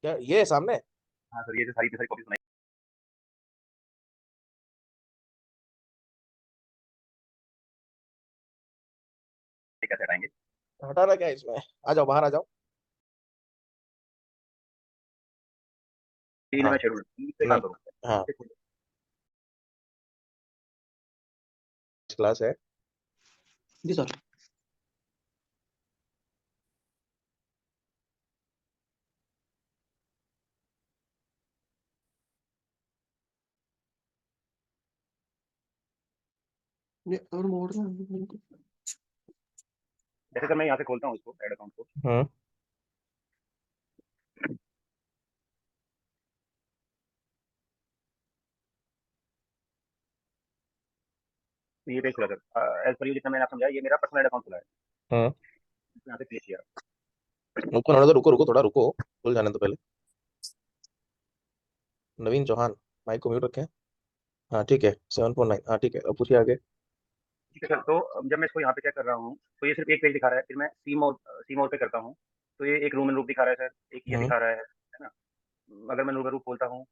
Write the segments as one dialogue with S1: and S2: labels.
S1: क्या ये है सामने?
S2: हाँ सर, ये जो सारी की सारी कॉपीज बनाई है, कैसे हटाएंगे?
S1: हटाना क्या है इसमें? आ जाओ, बाहर आ जाओ।
S2: तीन
S1: हाँ।
S2: में शेड्यूल इस पे
S1: नहीं।
S2: काम करूँ?
S1: हाँ, क्लास है।
S2: जी सर। ये और मोड़ रहा है। जैसे सर मैं यहाँ से खोलता हूँ इसको, ऐड अकाउंट को।
S1: हम्म।
S2: तो ये पेज खुला सर, एज पर यू जितना मैंने आपको समझाया, ये मेरा पर्सनल अकाउंट खुला है।
S1: हम्म।
S2: यहाँ से क्लिक किया।
S1: रुको ना, तो रुको रुको, थोड़ा रुको, खुल जाने तो पहले। नवीन चौहान, माइक को म्यूट रखें। हाँ ठीक है, 749। हाँ ठीक है, अब पूछिए आगे।
S2: ठीक है सर, तो जब मैं इसको यहाँ पे क्या कर रहा हूँ, तो ये सिर्फ एक पेज दिखा रहा है। फिर मैं सी मोड पे करता हूँ, तो ये एक रूम एंड रूप दिखा रहा है सर, एक ये
S1: हम्म।
S2: दिखा रहा है ना? अगर मैं रूम एंड रूप खोलता हूँ,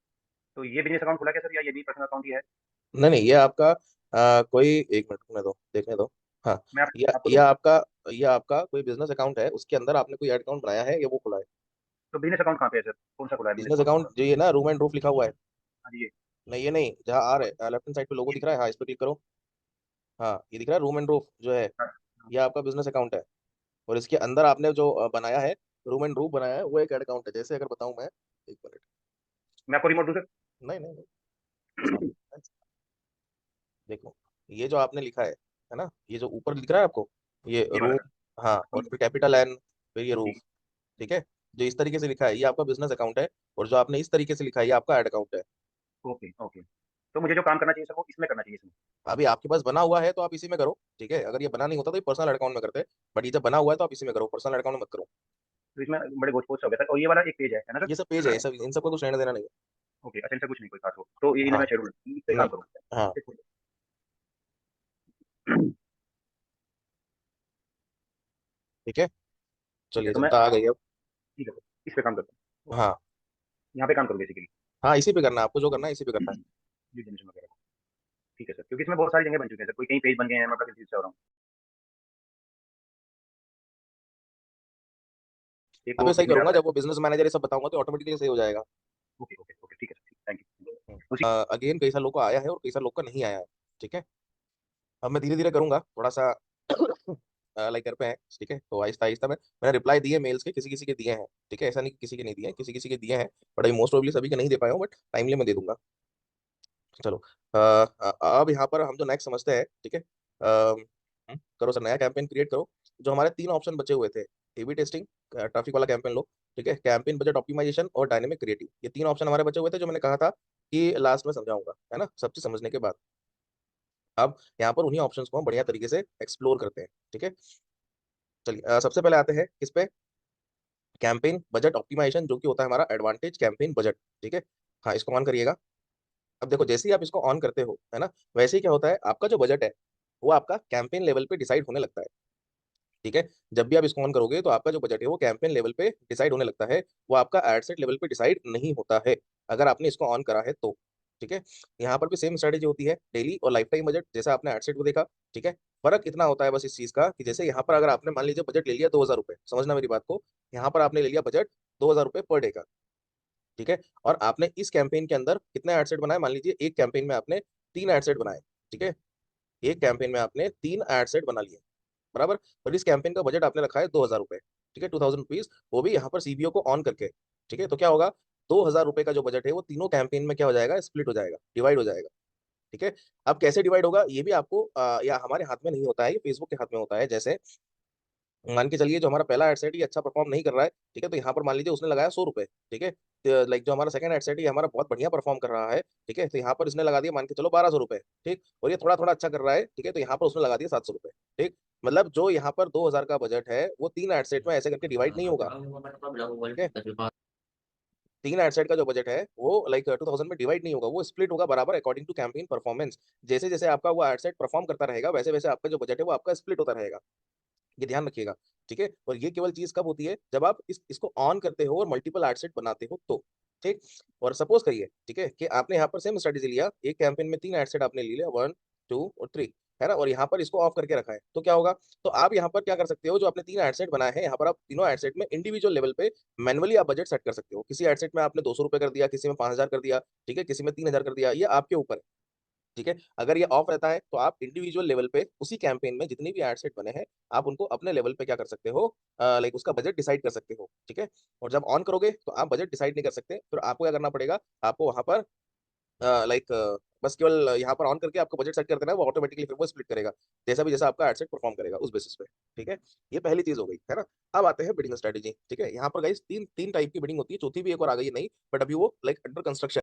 S2: तो ये बिजनेस अकाउंट खुला क्या सर, या ये भी पर्सनल अकाउंट ही है?
S1: नहीं नहीं, ये आपका कोई एक मिनट रुकने दो, देखने दो। हाँ।
S2: मैं आपको
S1: ये
S2: दूँ?
S1: आपका, ये आपका कोई बिजनेस अकाउंट है, उसके अंदर आपने कोई अकाउंट बनाया है या वो खुला है?
S2: तो बिजनेस अकाउंट कहाँ पे है सर, कौन सा खुला है बिजनेस
S1: बिजनेस
S2: अकाउंट?
S1: अकाउंट जो ये ना, रूम एंड रूफ लिखा हुआ है।
S2: हाँ जी, ये।
S1: नहीं, ये नहीं, जहाँ आ रहे लेफ्ट हैंड साइड पे लोगो दिख रहा है, हाँ इस पे क्लिक करो। हाँ, ये दिख रहा है रूम एंड रूफ जो है,
S2: हाँ, हाँ।
S1: ये आपका बिजनेस अकाउंट है। और इसके अंदर आपने जो बनाया है, रूम एंड रूफ बनाया है, वो एक एड अकाउंट है। जैसे अगर बताऊं मैं, एक मिनट।
S2: मैं आपको रिमोट दूँ सर?
S1: नहीं नहीं नहीं, सामने देखो, ये जो आपने लिखा है ना, ये जो ऊपर दिख रहा है आपको, ये
S2: ये वाला
S1: रूम।
S2: सर?
S1: हाँ, और फिर कैपिटल एन, फिर ये
S2: ठीक
S1: रूफ। ठीक है, जो इस तरीके से लिखा है ये आपका बिजनेस अकाउंट है। और जो आपने इस तरीके से लिखा है ये आपका एड अकाउंट है।
S2: है, ओके ओके। तो मुझे जो काम करना चाहिए सर, वो इसमें करना चाहिए इसमें?
S1: अभी आपके पास बना हुआ है तो आप इसी में करो, ठीक है। अगर ये बना नहीं होता तो ये पर्सनल अकाउंट में करते। बट ये जब बना हुआ है तो आप इसी में करो, पर्सनल अकाउंट में मत करो।
S2: तो इसमें बड़े गोच पोच हो गया सर, और ये वाला एक पेज है ना
S1: ये
S2: सर?
S1: सब पेज है, ये सब इन सबको कुछ लेना देना नहीं
S2: ओके, अच्छा, इनसे कुछ नहीं कोई खास हो, तो ये
S1: है।
S2: इन्हें
S1: हाँ।
S2: मैं शेड्यूल इस पे काम
S1: नहीं।
S2: करूँ?
S1: हाँ ठीक है,
S2: ठीक है,
S1: चलिए
S2: तो मैं
S1: जनता आ गई अब।
S2: ठीक है सर, इस पे काम करता हूँ।
S1: हाँ।
S2: यहाँ पे काम करूँ बेसिकली,
S1: हाँ, इसी पे करना है आपको, जो करना है इसी पे करना है।
S2: लीड जनरेशन वगैरह। ठीक है सर, क्योंकि इसमें बहुत सारी जगह बन चुकी है सर, कोई कहीं पेज बन गए हैं, मैं किसी चीज़ से हो रहा हूँ। एक
S1: अब
S2: वो
S1: मैं सही
S2: इसमें
S1: करूंगा,
S2: आता
S1: जब
S2: है।
S1: वो बिजनेस मैनेजर ये सब बताऊंगा तो ऑटोमेटिकली सही हो जाएगा।
S2: ओके ओके ओके, ठीक है सर, थैंक यू। उसी
S1: अगेन कई सारे लोग को आया है और कई सारे लोग का नहीं आया है। ठीक है, अब मैं धीरे धीरे करूंगा थोड़ा सा। लाइक कर पे हैं, ठीक है, तो आहिस्ता आहिस्ता मैंने रिप्लाई दिए मेल्स के, किसी किसी के दिए हैं। ठीक है, ऐसा नहीं कि किसी के नहीं दिए हैं, किसी किसी के दिए हैं। बट अभी मोस्ट प्रोबेबली सभी के नहीं दे पाया हूँ, बट टाइमली मैं दे दूंगा। चलो। अब यहाँ पर हम जो नेक्स्ट समझते हैं, ठीक है। करो सर, नया कैंपेन क्रिएट करो। जो हमारे तीन ऑप्शन बचे हुए थे, एबी टेस्टिंग, ट्रैफिक वाला कैंपेन लो, ठीक है, कैंपेन बजट ऑप्टिमाइजेशन और डायनेमिक क्रिएटिव, ये तीन ऑप्शन हमारे बचे हुए थे, जो मैंने कहा था कि लास्ट में समझाऊंगा, है ना, सब चीज समझने के बाद। अब यहाँ पर उन्हीं ऑप्शंस को हम बढ़िया तरीके से एक्सप्लोर करते हैं, ठीक है। चलिए, सबसे पहले आते हैं किस पे, कैंपेन बजट ऑप्टिमाइजेशन, जो कि होता है हमारा एडवांटेज कैंपेन बजट। ठीक है, हाँ इसको ऑन करिएगा। अब देखो, जैसे ही आप इसको ऑन करते हो, है ना, वैसे ही क्या होता है, आपका जो बजट है वो आपका कैंपेन लेवल पे डिसाइड होने लगता है। ठीक है, जब भी आप इसको ऑन करोगे तो आपका जो बजट है वो कैंपेन लेवल पे डिसाइड होने लगता है। वो आपका एड सेट लेवल पे डिसाइड नहीं होता है, अगर आपने इसको ऑन करा है तो। ठीक है, यहाँ पर भी सेम स्ट्रेटेजी होती है, डेली और लाइफ टाइम बजट, जैसा आपने एड सेट को देखा। ठीक है, फर्क इतना होता है बस इस चीज का कि जैसे यहाँ पर अगर आपने मान लीजिए बजट ले लिया 2,000 रुपये, समझना मेरी बात को, यहाँ पर आपने ले लिया बजट 2,000 रुपये पर डे का। ठीक है, और आपने इस कैंपेन के अंदर कितने एड सेट बनाए, मान लीजिए एक कैंपेन में आपने 3 एड सेट बनाए। ठीक है, एक कैंपेन में आपने 3 एड सेट बना लिए, बराबर। और इस कैंपेन का बजट आपने रखा है 2,000 रुपये। ठीक है, 2,000 रुपीज, वो भी यहाँ पर सीबीओ को ऑन करके। ठीक है, तो क्या होगा, 2,000 रुपये का जो बजट है वो तीनों कैंपेन में क्या हो जाएगा, स्प्लिट हो जाएगा, डिवाइड हो जाएगा। ठीक है, अब कैसे डिवाइड होगा ये भी आपको या हमारे हाथ में नहीं होता है, ये फेसबुक के हाथ में होता है। जैसे मान के चलिए जो हमारा पहला एडसेट ये अच्छा परफॉर्म नहीं कर रहा है, ठीक है, तो यहाँ पर मान लीजिए उसने लगाया 100 रुपये। ठीक है, तो लाइक जो हमारा सेकंड एडसेट है ये हमारा बहुत बढ़िया परफॉर्म कर रहा है, ठीक है, तो यहाँ पर इसने लगा दिया मान के चलो 1,200 रुपये। ठीक, और ये थोड़ा थोड़ा अच्छा कर रहा है, ठीक है, तो यहाँ पर उसने लगा दिया 700 रुपये। ठीक, मतलब जो यहाँ पर 2,000 का बजट है वो 3 एडसेट में ऐसे करके डिवाइड नहीं होगा। ठीक है, 3 एडसेट का जो बजट है वो लाइक 2,000 में डिवाइड नहीं होगा, वो स्प्लिट होगा बराबर अकॉर्डिंग टू कैंपेन परफॉर्मेंस। जैसे जैसे आपका वो एडसेट परफॉर्म करता रहेगा वैसे वैसे आपका जो बजट है वो आपका स्प्लिट होता रहेगा। ये ध्यान रखिएगा। ठीक है, और ये केवल चीज कब होती है, जब आप इसको ऑन करते हो और मल्टीपल एड सेट बनाते हो तो। ठीक, और सपोज करिए, ठीक है, कि आपने यहाँ पर सेम स्ट्रेटेजी लिया, एक कैंपेन में 3 एड सेट आपने ले लिया, 1 2 और 3, है ना, और यहाँ पर इसको ऑफ करके रखा है, तो क्या होगा। तो आप यहाँ पर क्या कर सकते हो, जो आपने 3 एड सेट बनाए हैं, यहाँ पर आप तीनों एड सेट में इंडिविजुअल लेवल पे मैनुअली आप बजट सेट कर सकते हो। किसी एड सेट में आपने 200 रुपये कर दिया, किसी में 5,000 कर दिया, ठीक है, किसी में 3,000 कर दिया, ये आपके ऊपर है। ठीक है, अगर ये ऑफ रहता है तो आप इंडिविजुअल लेवल पे उसी कैंपेन में जितनी भी एड सेट बने हैं, आप उनको अपने लेवल पे क्या कर सकते हो, लाइक उसका बजट डिसाइड कर सकते हो। ठीक है, और जब ऑन करोगे तो आप बजट डिसाइड नहीं कर सकते, फिर आपको क्या करना पड़ेगा, आपको वहां पर लाइक बस केवल यहाँ पर ऑन करके आपको बजट सेट कर देना है, वो ऑटोमेटिकली फिर वो स्प्लिट करेगा, जैसा भी जैसा आपका एड सेट परफॉर्म करेगा उस बेसिस पे। ठीक है, ये पहली चीज हो गई, है ना। अब आते हैं बिडिंग स्ट्रेटेजी। ठीक है, यहाँ पर गाइस तीन तीन टाइप की बिडिंग होती है, चौथी भी एक और आ गई है, नहीं, बट अभी वो लाइक अंडर कंस्ट्रक्शन।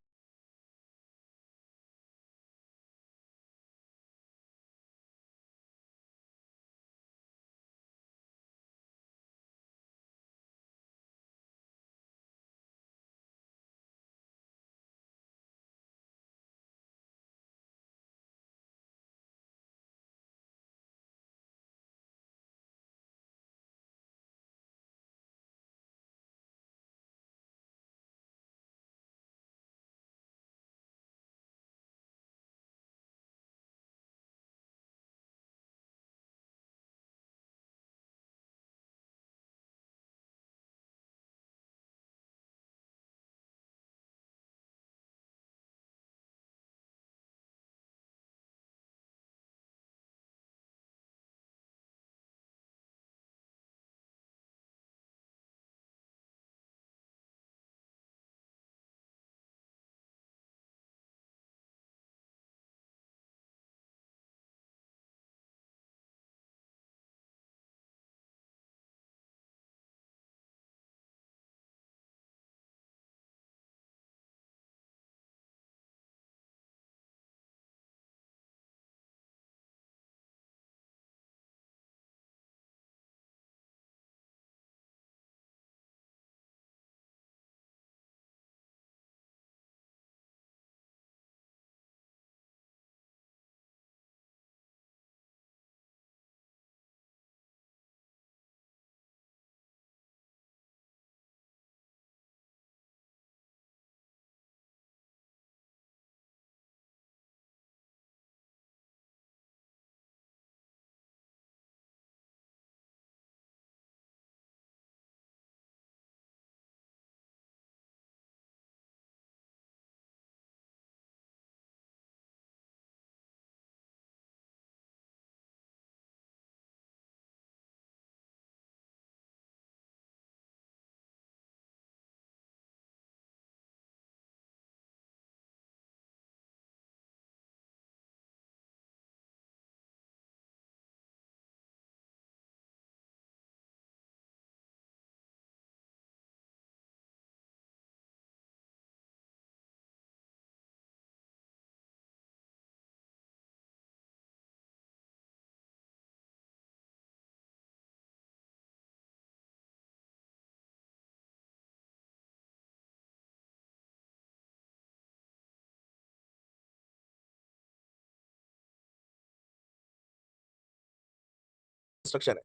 S1: कंस्ट्रक्शन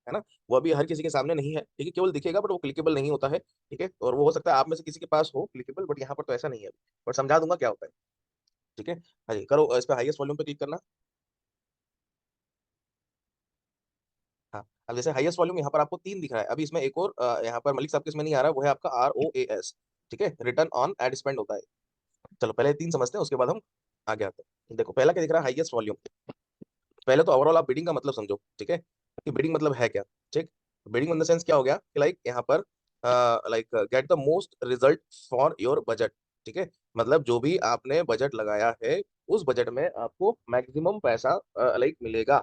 S1: है ना, वो अभी हर किसी के सामने नहीं है। ठीक है, केवल दिखेगा बट वो क्लिकेबल नहीं होता है। ठीक है, और वो हो सकता है आप में से किसी के पास हो क्लिकेबल, बट यहाँ पर तो ऐसा नहीं है, बट समझा दूंगा क्या होता है। ठीक है, हाँ जी, करो इस पे हाईएस्ट वॉल्यूम पे क्लिक करना। हाँ, अब जैसे हाईएस्ट वॉल्यूम यहाँ पर आपको 3 दिख रहा है, अभी इसमें एक और यहाँ पर मलिक साहब के इसमें नहीं आ रहा, वो है आपका ROAS। ठीक है, रिटर्न ऑन एड स्पेंड होता है। चलो पहले 3 समझते हैं, उसके बाद हम आगे आते हैं। देखो पहला क्या दिख रहा है, हाईएस्ट वॉल्यूम। पहले तो ओवरऑल आप बिडिंग का मतलब समझो। ठीक है, कि बिडिंग मतलब है क्या। ठीक, बिडिंग इन द सेंस क्या हो गया, कि लाइक यहाँ पर like get the most result for your budget. ठीक है, मतलब जो भी आपने बजट लगाया है, उस बजट में आपको मैक्सिमम पैसा लाइक मिलेगा।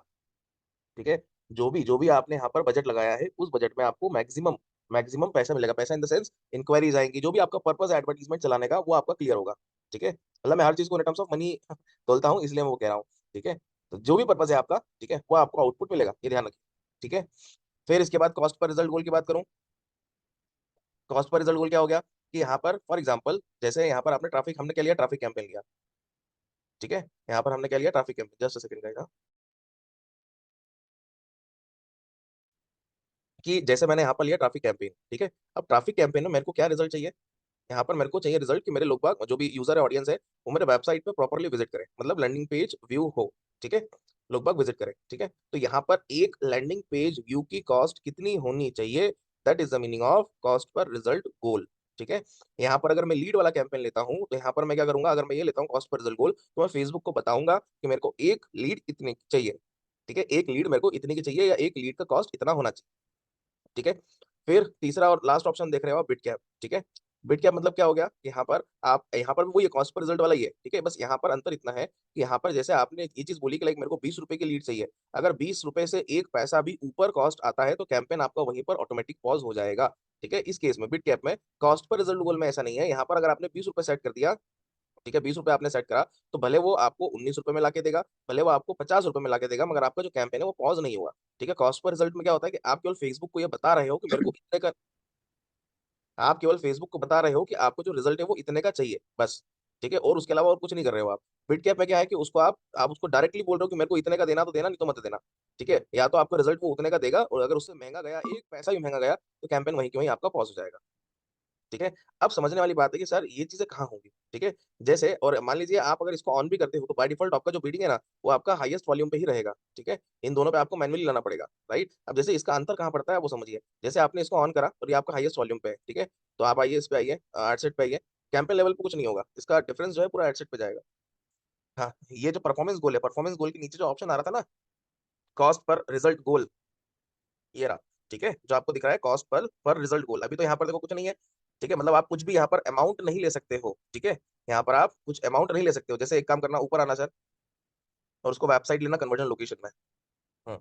S1: ठीक है, जो भी आपने यहाँ पर बजट लगाया है, उस बजट में आपको मैक्सिमम मैक्सिमम पैसा मिलेगा। पैसा इन द सेंस इंक्वायरीज आएंगी, जो भी आपका पर्पस है एडवर्टीजमेंट चलाने का, वो आपका क्लियर होगा। ठीक है, मतलब मैं हर चीज को इन टर्म्स ऑफ मनी तोलता हूँ, इसलिए मैं वो कह रहा हूँ। ठीक है, तो जो भी पर्पस है आपका, ठीक है, वो आपको आउटपुट मिलेगा, ये ध्यान रखिए। ठीक है, फिर इसके बाद कॉस्ट पर रिजल्ट गोल की बात करूं। कॉस्ट पर रिजल्ट गोल क्या हो गया, कि यहाँ पर फॉर एग्जाम्पल जैसे यहाँ पर आपने ट्रैफिक, हमने क्या लिया, ट्रैफिक कैंपेन लिया। ठीक है, यहाँ पर हमने क्या लिया, traffic campaign. Just second guys. कि जैसे मैंने यहाँ पर लिया ट्रैफिक कैंपेन, ठीक है। अब ट्रैफिक कैंपेन में मेरे को क्या रिजल्ट चाहिए, यहाँ पर मेरे को चाहिए रिजल्ट कि मेरे लोग बाग जो भी यूजर है, ऑडियंस है, वो मेरे वेबसाइट पे प्रॉपरली विजिट करें, मतलब लैंडिंग पेज व्यू हो, ठीक है। लोग बाग विजिट करें, ठीक है। तो यहाँ पर एक लैंडिंग पेज व्यू की कॉस्ट कितनी होनी चाहिए, that is the meaning of cost per result goal, ठीक है। यहाँ पर अगर मैं लीड वाला कैंपेन लेता हूँ तो यहाँ पर मैं क्या करूंगा, अगर मैं ये लेता हूँ कॉस्ट पर रिजल्ट गोल, तो मैं फेसबुक को बताऊंगा कि मेरे को एक लीड इतने की चाहिए, ठीक है। एक लीड मेरे को इतने की चाहिए या एक लीड का कॉस्ट इतना होना चाहिए, ठीक है। फिर तीसरा और लास्ट ऑप्शन देख रहे हो आप, बिट कैप, ठीक है। बिट कैप मतलब क्या हो गया, यहाँ पर आप, यहाँ पर वो ये कॉस्ट पर रिजल्ट वाला ही है, ठीक है। बस यहाँ पर अंतर इतना है कि यहाँ पर जैसे आपने ये चीज बोली कि लाइक मेरे को 20 रुपए की लीड चाहिए, अगर 20 रुपए से एक पैसा भी ऊपर कॉस्ट आता है तो कैंपेन आपका वहीं पर ऑटोमेटिक पॉज हो जाएगा, ठीक है। इस केस में बिट कैप में कॉस्ट पर रिजल्ट गोल में ऐसा नहीं है, यहाँ पर अगर आपने 20 रुपए सेट कर दिया, ठीक है, 20 रुपए आपने सेट करा, तो भले वो आपको 19 रुपए में लाके देगा, भले वो आपको 50 रुपए में लाके देगा, मगर आपका जो कैंपेन है वो पॉज नहीं हुआ, ठीक है। कॉस्ट पर रिजल्ट में क्या होता है कि आप केवल फेसबुक को ये बता रहे हो कि मेरे को इतने का, आप केवल फेसबुक को बता रहे हो कि आपको जो रिजल्ट है वो इतने का चाहिए बस, ठीक है। और उसके अलावा और कुछ नहीं कर रहे हो आप। बिटकैप में क्या है कि उसको आप उसको डायरेक्टली बोल रहे हो कि मेरे को इतने का देना तो देना, नहीं तो मत देना, ठीक है। या तो आपको रिजल्ट वो उतने का देगा, और अगर उससे महंगा गया, एक पैसा भी महंगा गया, तो कैंपेन वहीं की वहीं आपका पॉज हो जाएगा, ठीक है। अब समझने वाली बात है कि सर ये चीजें कहाँ होंगी, ठीक है। जैसे और मान लीजिए आप अगर इसको ऑन भी करते हो तो बाय डिफॉल्ट आपका जो बीडिंग है ना, वो आपका हाईएस्ट वॉल्यूम पे ही रहेगा, ठीक है। इन दोनों पे आपको मैनुअली लाना पड़ेगा, राइट। अब जैसे इसका अंतर कहाँ पड़ता है वो समझिए, जैसे आपने इसको ऑन करा और ये आपका हाईएस्ट वॉल्यूम पे है, ठीक है। तो आप आइए, इस पे आइए, एडसेट पे आइए, कैंपेन लेवल पे कुछ नहीं होगा, इसका डिफरेंस जो है पूरा एडसेट पे जाएगा। हाँ, ये जो परफॉर्मेंस गोल है, परफॉर्मेंस गोल के नीचे जो ऑप्शन आ रहा था ना, कॉस्ट पर रिजल्ट गोल, ये रहा, ठीक है। जो आपको दिख रहा है कॉस्ट पर रिजल्ट गोल, अभी तो यहाँ पर देखो कुछ नहीं है, ठीक है। मतलब आप कुछ भी यहाँ पर अमाउंट नहीं ले सकते हो, ठीक है। यहाँ पर आप कुछ अमाउंट नहीं ले सकते हो, जैसे एक काम करना, ऊपर आना सर, और उसको वेबसाइट लेना कन्वर्जन लोकेशन में। हम्म,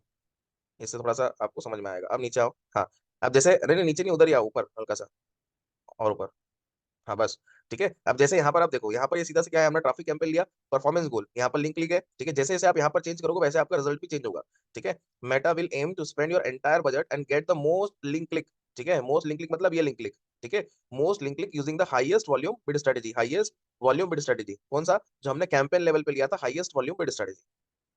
S1: इससे थोड़ा सा आपको समझ में आएगा। अब नीचे आओ, हाँ। अब जैसे, नहीं नहीं, नीचे नहीं, उधर ही आओ, ऊपर हल्का सा, और ऊपर, हाँ बस, ठीक है। अब जैसे यहाँ पर आप देखो, यहाँ पर ये सीधा से क्या है, हमने ट्रैफिक कैंपेन लिया, परफॉर्मेंस गोल, यहाँ पर लिंक क्लिक है, ठीक है। जैसे जैसे आप यहाँ पर चेंज करोगे वैसे आपका रिजल्ट भी चेंज होगा, ठीक है। Meta will aim to spend your entire budget and get the most link click, ठीक है। मोस्ट लिंक क्लिक मतलब ये लिंक क्लिक, ठीक है। Most link click using the highest volume bid strategy, highest volume bid strategy कौन सा, जो हमने कैंपेन लेवल पे लिया था, हाईएस्ट वॉल्यूम बिड स्ट्रेटेजी,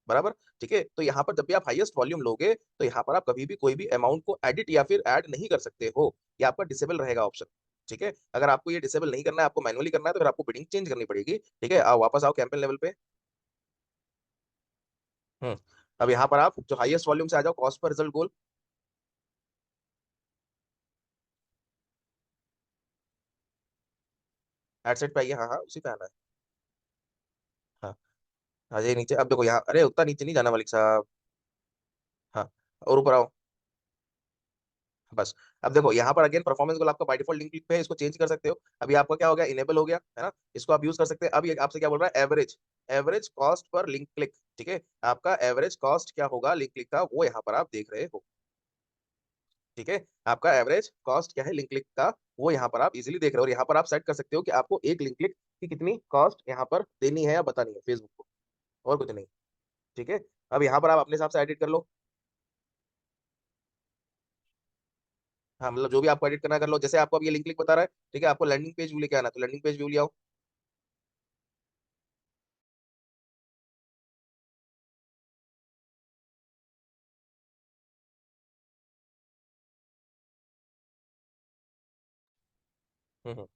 S1: बराबर, ठीक है। तो यहाँ पर जब भी आप हाईएस्ट वॉल्यूम लोगे तो यहाँ पर आप कभी भी कोई भी अमाउंट को एडिट या फिर ऐड नहीं कर सकते हो, ये आपका डिसेबल रहेगा ऑप्शन, ठीक है। अगर आपको ये डिसेबल नहीं करना है, आपको मैनुअली करना है, तो फिर आपको बिडिंग चेंज करनी पड़ेगी, ठीक है। आओ वापस आओ कैंपेन लेवल पे। हम्म, अब यहाँ पर आप जो हाईएस्ट वॉल्यूम से आ जाओ, कॉस्ट पर रिजल्ट गोल, एडसेट पे आइए, हाँ हाँ उसी पे आना है, हाँ। हाँ ये नीचे, अब देखो यहाँ, अरे उतना नीचे नहीं जाना मलिक साहब, हाँ, और ऊपर आओ, बस। अब देखो यहाँ पर अगेन परफॉर्मेंस गोल आपका बाय डिफॉल्ट लिंक क्लिक पे है, इसको चेंज कर सकते हो। अभी आपका क्या हो गया, इनेबल हो गया है ना, इसको आप यूज कर सकते हैं। अब ये आपसे क्या बोल रहा है, average, average cost per link click, ठीक है। आपका एवरेज कॉस्ट क्या होगा लिंक क्लिक का, वो यहाँ पर आप देख रहे हो, ठीक है। आपका एवरेज कॉस्ट क्या है लिंक क्लिक का, वो यहाँ पर आप इजीली देख रहे हो, और यहाँ पर आप सेट कर सकते हो कि आपको एक लिंक क्लिक की कितनी कॉस्ट यहाँ पर देनी है या बतानी है फेसबुक को, और कुछ नहीं, ठीक है। अब यहाँ पर आप अपने हिसाब से एडिट कर लो, हाँ, मतलब जो भी आपको एडिट करना है कर लो। जैसे आपको अब ये लिंक क्लिक बता रहा है, ठीक है, आपको लैंडिंग पेज व्यू लेके आना है, तो लैंडिंग पेज व्यू ले आओ। हम्म।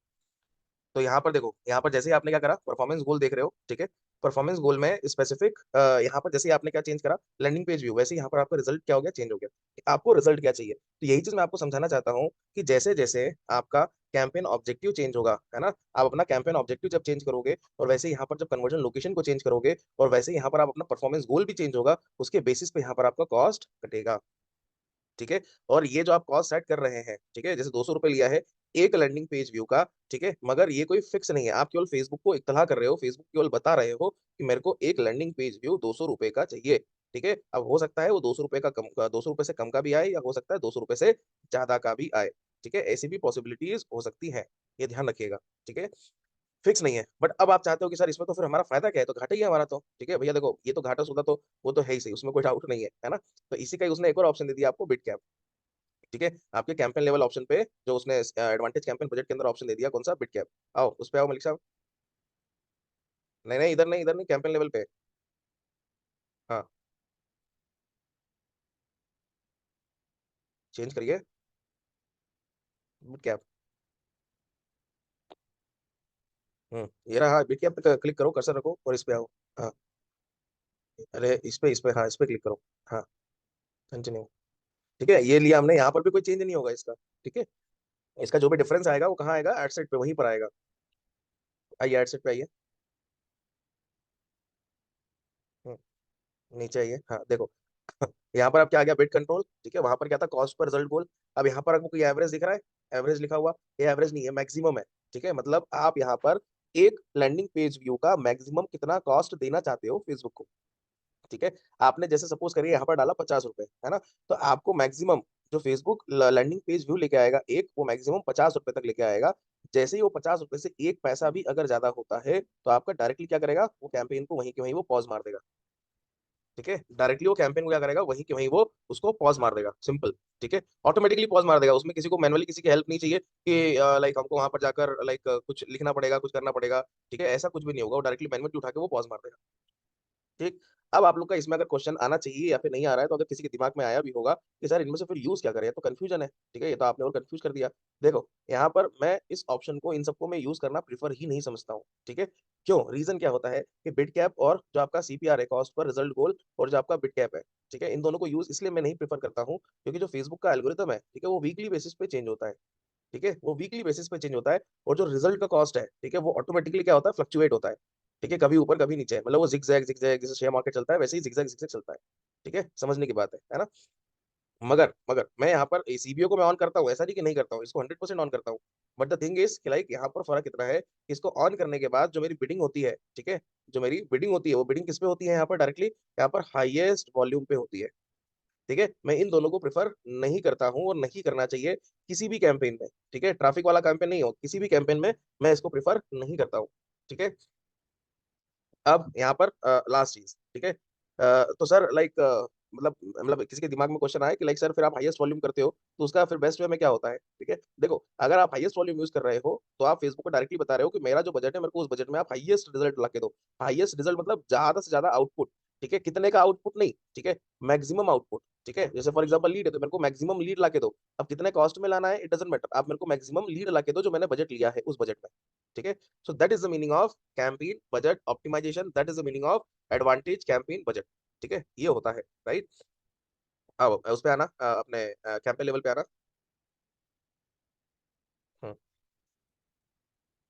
S1: तो यहाँ पर देखो, यहाँ पर जैसे ही आपने क्या करा, परफॉर्मेंस गोल देख रहे हो, ठीक है। परफॉर्मेंस गोल में स्पेसिफिक, यहाँ पर जैसे ही आपने क्या चेंज करा, लैंडिंग पेज व्यू, वैसे ही यहाँ पर आपका रिजल्ट क्या हो गया, चेंज हो गया, कि आपको रिजल्ट क्या चाहिए। तो यही चीज मैं आपको समझाना चाहता हूँ कि जैसे जैसे आपका कैंपेन ऑब्जेक्टिव चेंज होगा, है ना, आप अपना कैंपेन ऑब्जेक्टिव जब चेंज करोगे, और वैसे यहाँ पर जब कन्वर्जन लोकेशन को चेंज करोगे, और वैसे यहाँ पर आप अपना परफॉर्मेंस गोल भी चेंज होगा, उसके बेसिस पे यहाँ पर आपका कॉस्ट कटेगा, ठीक है। और ये जो आप कॉस्ट सेट कर रहे हैं, ठीक है, जैसे 200 रुपये लिया है एक लैंडिंग पेज व्यू का, ठीक है, मगर ये कोई फिक्स नहीं है, आप केवल फेसबुक को इत्तला कर रहे हो, फेसबुक केवल बता रहे हो कि मेरे को एक लैंडिंग पेज व्यू 200 रुपये का चाहिए, ठीक है। अब हो सकता है वो 200 रुपये का कम, 200 रुपये से कम का भी आए, या हो सकता है 200 रुपये से ज्यादा का भी आए, ठीक है। ऐसी भी पॉसिबिलिटीज हो सकती है, ये ध्यान रखिएगा, ठीक है। फिक्स नहीं है। बट अब आप चाहते हो कि सर इसमें तो फिर हमारा फायदा क्या है, तो घाटा ही है हमारा, तो ठीक है भैया, देखो ये तो घाटा सौदा तो वो तो है ही सही, उसमें कोई डाउट नहीं है ना। तो इसी का ही उसने एक और ऑप्शन दे दिया आपको, बिट, ठीक है। आपके कैंपेन लेवल ऑप्शन पे जो उसने एडवांटेज कैंपेन बजट के अंदर ऑप्शन दे दिया, कौन सा, बिट कैप। आओ उस पे आओ मलिक साहब, नहीं नहीं, इधर नहीं, इधर नहीं, कैंपेन लेवल पे, हाँ। चेंज करिए बिट कैप। ये रहा, हाँ बिट कैप पे क्लिक करो, कर्सर रखो और इस पे आओ। हाँ, अरे इस पे हाँ इस पे क्लिक करो। हाँ, कंटिन्यू। ठीक है, ये लिया हमने, यहाँ पर भी कोई चेंज नहीं होगा इसका। ठीक है, इसका जो भी डिफरेंस आएगा वो कहाँ आएगा, एड सेट पे वहीं पर आएगा। आइए एड सेट पे आइए। हम्म, नीचे आइए, हाँ देखो। यहाँ पर आप क्या आ गया, बिट कंट्रोल। ठीक है, वहां पर क्या था, कॉस्ट पर रिजल्ट गोल। अब यहाँ पर आपको कोई एवरेज दिख रहा है, एवरेज लिखा हुआ, ये एवरेज नहीं है, मैक्सिमम है। ठीक है, मतलब आप यहाँ पर एक लैंडिंग पेज व्यू का मैक्सिमम कितना कॉस्ट देना चाहते हो फेसबुक को। ठीक है, आपने जैसे सपोज करिए यहाँ पर डाला 50 रुपए, है ना, तो आपको मैक्सिमम जो फेसबुक लैंडिंग पेज व्यू लेके आएगा एक, वो मैक्सिमम 50 रुपए तक लेके आएगा। जैसे ही वो 50 रुपए से एक पैसा भी अगर ज्यादा होता है तो आपका डायरेक्टली क्या करेगा, वो कैंपेन को वहीं के वहीं वो पॉज मार देगा। ठीक है, डायरेक्टली वो कैंपेन को क्या करेगा, वहीं के वहीं वो उसको पॉज मार देगा, सिंपल। ठीक है, ऑटोमेटिकली पॉज मार देगा, उसमें किसी को मैनुअली किसी की हेल्प नहीं चाहिए कि लाइक हमको वहां पर जाकर लाइक कुछ लिखना पड़ेगा, कुछ करना पड़ेगा। ठीक है, ऐसा कुछ भी नहीं होगा, वो डायरेक्टली मैनुअली उठा के वो पॉज मार देगा। ठीक। अब आप लोग का इसमें अगर क्वेश्चन आना चाहिए या फिर नहीं आ रहा है, तो अगर किसी के दिमाग में आया भी होगा कि सर इनमें से फिर यूज क्या करें, ये तो कंफ्यूजन है। ठीक है, ये तो आपने और कंफ्यूज कर दिया। देखो, यहाँ पर मैं इस ऑप्शन को, इन सबको मैं यूज करना प्रीफर ही नहीं समझता हूँ। ठीक है, क्यों, रीजन क्या होता है कि बिट कैप और जो आपका सीपीआर है, कॉस्ट पर रिजल्ट गोल, और जो आपका बिट कैप है, ठीक है, इन दोनों को यूज इसलिए मैं नहीं प्रीफर करता हूँ क्योंकि जो फेसबुक का एल्गोरिथम है, ठीक है, वो वीकली बेसिस पे चेंज होता है। ठीक है, वो वीकली बेसिस पे चेंज होता है। और जो रिजल्ट का कॉस्ट है, ठीक है, वो ऑटोमेटिकली क्या होता है, फ्लक्चुएट होता है। ठीक है, कभी ऊपर कभी नीचे, मतलब वो जिगजैग जिगजैग, जैसे शेयर मार्केट चलता है वैसे ही जिगजैग जिगजैग चलता है। ठीक है, समझने की बात है ना। मगर मगर मैं यहाँ पर सीबीओ को मैं ऑन करता हूँ, ऐसा नहीं कि नहीं करता हूँ, इसको 100% ऑन करता हूँ। बट द थिंग इज कि लाइक यहाँ पर फर्क इतना है कि इसको ऑन करने के बाद जो मेरी बिडिंग होती है, ठीक है, जो मेरी बिडिंग होती है, वो बिडिंग किस पे होती है, यहाँ पर डायरेक्टली यहाँ पर हाईएस्ट वॉल्यूम पे होती है। ठीक है, मैं इन दोनों को प्रेफर नहीं करता हूँ और नहीं करना चाहिए किसी भी कैंपेन में। ठीक है, ट्रैफिक वाला कैंपेन नहीं हो, किसी भी कैंपेन में मैं इसको प्रेफर नहीं करता हूँ। ठीक है, अब यहाँ पर लास्ट चीज। ठीक है, तो सर लाइक मतलब किसी के दिमाग में क्वेश्चन आया कि लाइक सर फिर आप हाईएस्ट वॉल्यूम करते हो तो उसका फिर बेस्ट वे में क्या होता है। ठीक है, देखो, अगर आप हाईएस्ट वॉल्यूम यूज कर रहे हो तो आप फेसबुक को डायरेक्टली बता रहे हो कि मेरा जो बजट है, मेरे को उस बजट में आप हाईएस्ट रिजल्ट ला के दो। हाईएस्ट रिजल्ट मतलब ज्यादा से ज्यादा आउटपुट। ठीक है, कितने का आउटपुट नहीं, ठीक है, मैक्सिमम आउटपुट। ठीक है, जैसे फॉर एग्जांपल लीड है तो मेरे को मैक्सिमम लीड ला के दो। अब कितने कॉस्ट में लाना है इट डजेंट मैटर, आप मेरे को मैक्सिमम लीड ला के दो जो मैंने बजट लिया है उस बजट में। ठीक है, so that is the meaning of campaign budget optimisation, that is the meaning of advantage campaign budget. ठीक है, ये होता है, राइट। अब उस पे आना, अपने कैंपेन लेवल पे आना। हम्म,